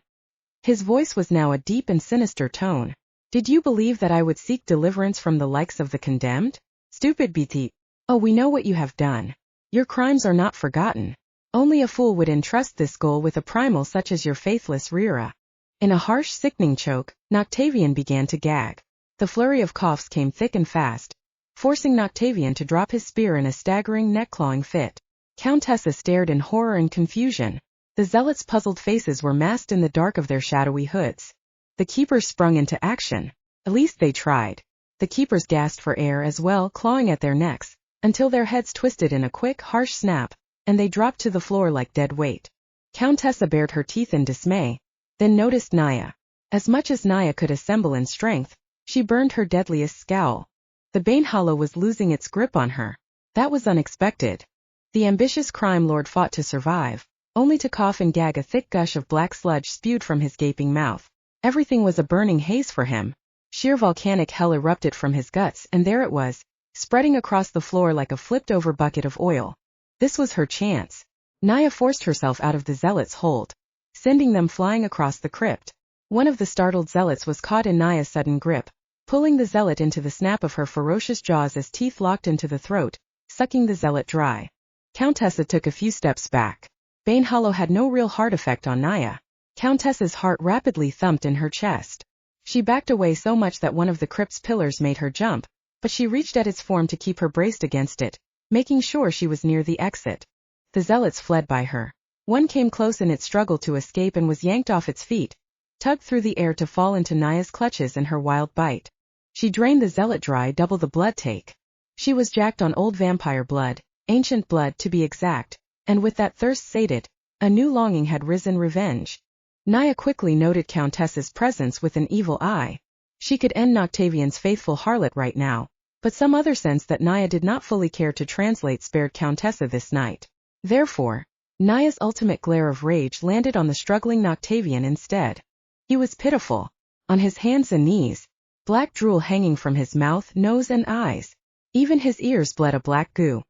S1: His voice was now a deep and sinister tone. Did you believe that I would seek deliverance from the likes of the condemned? Stupid BT. Oh, we know what you have done. Your crimes are not forgotten. Only a fool would entrust this goal with a primal such as your faithless Rira. In a harsh, sickening choke, Noctavion began to gag. The flurry of coughs came thick and fast, forcing Noctavion to drop his spear in a staggering, neck-clawing fit. Countessa stared in horror and confusion. The zealots' puzzled faces were masked in the dark of their shadowy hoods. The keepers sprung into action. At least they tried. The keepers gasped for air as well, clawing at their necks, until their heads twisted in a quick, harsh snap, and they dropped to the floor like dead weight. Countessa bared her teeth in dismay, then noticed Naia. As much as Naia could assemble in strength, she burned her deadliest scowl. The Bane Hollow was losing its grip on her. That was unexpected. The ambitious crime lord fought to survive, only to cough and gag. A thick gush of black sludge spewed from his gaping mouth. Everything was a burning haze for him. Sheer volcanic hell erupted from his guts, and there it was, spreading across the floor like a flipped-over bucket of oil. This was her chance. Naia forced herself out of the zealots' hold, sending them flying across the crypt. One of the startled zealots was caught in Naia's sudden grip, pulling the zealot into the snap of her ferocious jaws as teeth locked into the throat, sucking the zealot dry. Countessa took a few steps back. Bane Hollow had no real hard effect on Naia. Countessa's heart rapidly thumped in her chest. She backed away so much that one of the crypt's pillars made her jump, but she reached at its form to keep her braced against it, making sure she was near the exit. The zealots fled by her. One came close in its struggle to escape and was yanked off its feet, tugged through the air to fall into Naia's clutches in her wild bite. She drained the zealot dry, double the blood take. She was jacked on old vampire blood, ancient blood to be exact, and with that thirst sated, a new longing had risen. Revenge. Naia quickly noted Countessa's presence with an evil eye. She could end Noctavion's faithful harlot right now, but some other sense that Naia did not fully care to translate spared Countessa this night. Therefore, Naia's ultimate glare of rage landed on the struggling Noctavion instead. He was pitiful. On his hands and knees, black drool hanging from his mouth, nose and eyes. Even his ears bled a black goo.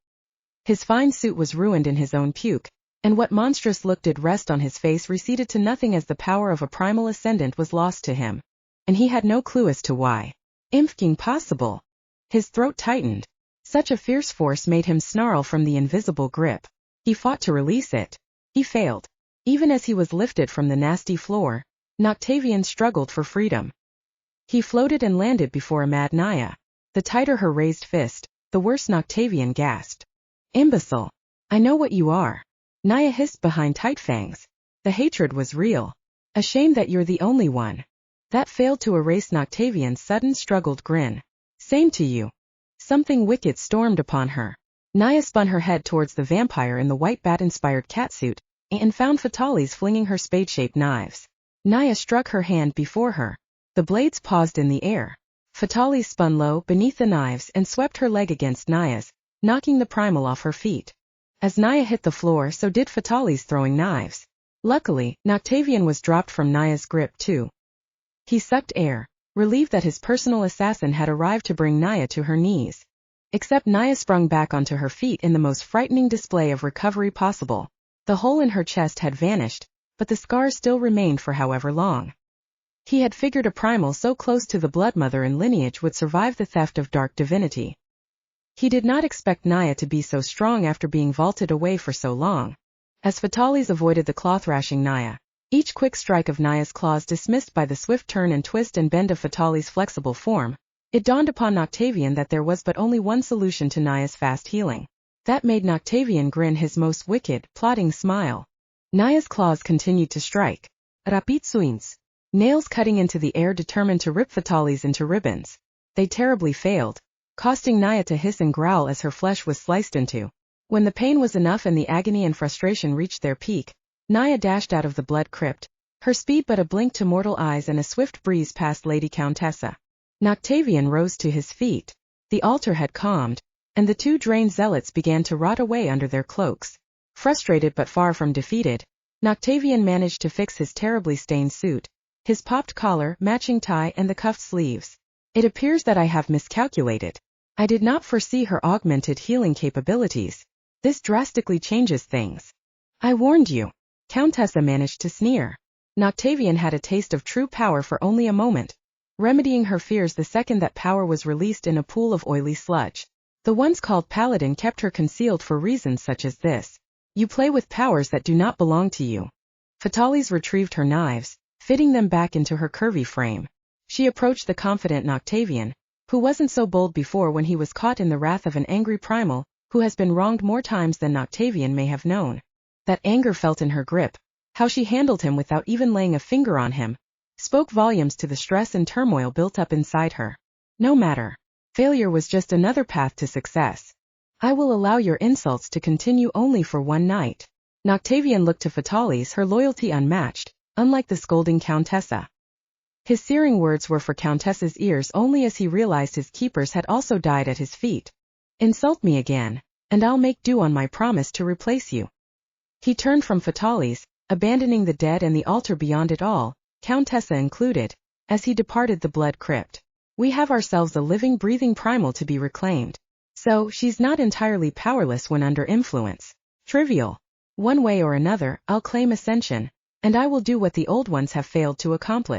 S1: His fine suit was ruined in his own puke, and what monstrous look did rest on his face receded to nothing as the power of a primal ascendant was lost to him. And he had no clue as to why. Impking possible. His throat tightened. Such a fierce force made him snarl from the invisible grip. He fought to release it. He failed. Even as he was lifted from the nasty floor, Noctavion struggled for freedom. He floated and landed before a mad Naia. The tighter her raised fist, the worse Noctavion gasped. Imbecile. I know what you are. Naia hissed behind tight fangs. The hatred was real. A shame that you're the only one. That failed to erase Noctavion's sudden struggled grin. Same to you. Something wicked stormed upon her. Naia spun her head towards the vampire in the white bat-inspired catsuit, and found Fatali's flinging her spade-shaped knives. Naia struck her hand before her. The blades paused in the air. Fatali spun low beneath the knives and swept her leg against Naia's, knocking the primal off her feet. As Naia hit the floor, so did Fatali's throwing knives. Luckily, Noctavion was dropped from Naia's grip too. He sucked air, relieved that his personal assassin had arrived to bring Naia to her knees. Except Naia sprung back onto her feet in the most frightening display of recovery possible. The hole in her chest had vanished, but the scars still remained for however long. He had figured a primal so close to the bloodmother in lineage would survive the theft of dark divinity. He did not expect Naia to be so strong after being vaulted away for so long. As Fatali's avoided the claw-thrashing Naia, each quick strike of Naia's claws dismissed by the swift turn and twist and bend of Fatali's flexible form, it dawned upon Noctavion that there was but only one solution to Naia's fast healing. That made Noctavion grin his most wicked, plotting smile. Naia's claws continued to strike. Rapid swings. Nails cutting into the air determined to rip Fatalis into ribbons. They terribly failed, costing Naia to hiss and growl as her flesh was sliced into. When the pain was enough and the agony and frustration reached their peak, Naia dashed out of the blood crypt, her speed but a blink to mortal eyes and a swift breeze past Lady Countessa. Noctavion rose to his feet. The altar had calmed, and the two drained zealots began to rot away under their cloaks. Frustrated but far from defeated, Noctavion managed to fix his terribly stained suit, his popped collar, matching tie and the cuffed sleeves. It appears that I have miscalculated. I did not foresee her augmented healing capabilities. This drastically changes things. I warned you. Countessa managed to sneer. Noctavion had a taste of true power for only a moment, remedying her fears the second that power was released in a pool of oily sludge. The once called paladin kept her concealed for reasons such as this. You play with powers that do not belong to you. Fatalis retrieved her knives, fitting them back into her curvy frame. She approached the confident Noctavion, who wasn't so bold before when he was caught in the wrath of an angry primal, who has been wronged more times than Noctavion may have known. That anger felt in her grip. How she handled him without even laying a finger on him spoke volumes to the stress and turmoil built up inside her. No matter. Failure was just another path to success. I will allow your insults to continue only for one night. Noctavion looked to Fatalis, her loyalty unmatched, unlike the scolding Countessa. His searing words were for Countessa's ears only as he realized his keepers had also died at his feet. Insult me again, and I'll make do on my promise to replace you. He turned from Fatalis, abandoning the dead and the altar beyond it all, Countessa included, as he departed the blood crypt. We have ourselves a living, breathing primal to be reclaimed. So, she's not entirely powerless when under influence. Trivial. One way or another, I'll claim ascension, and I will do what the old ones have failed to accomplish.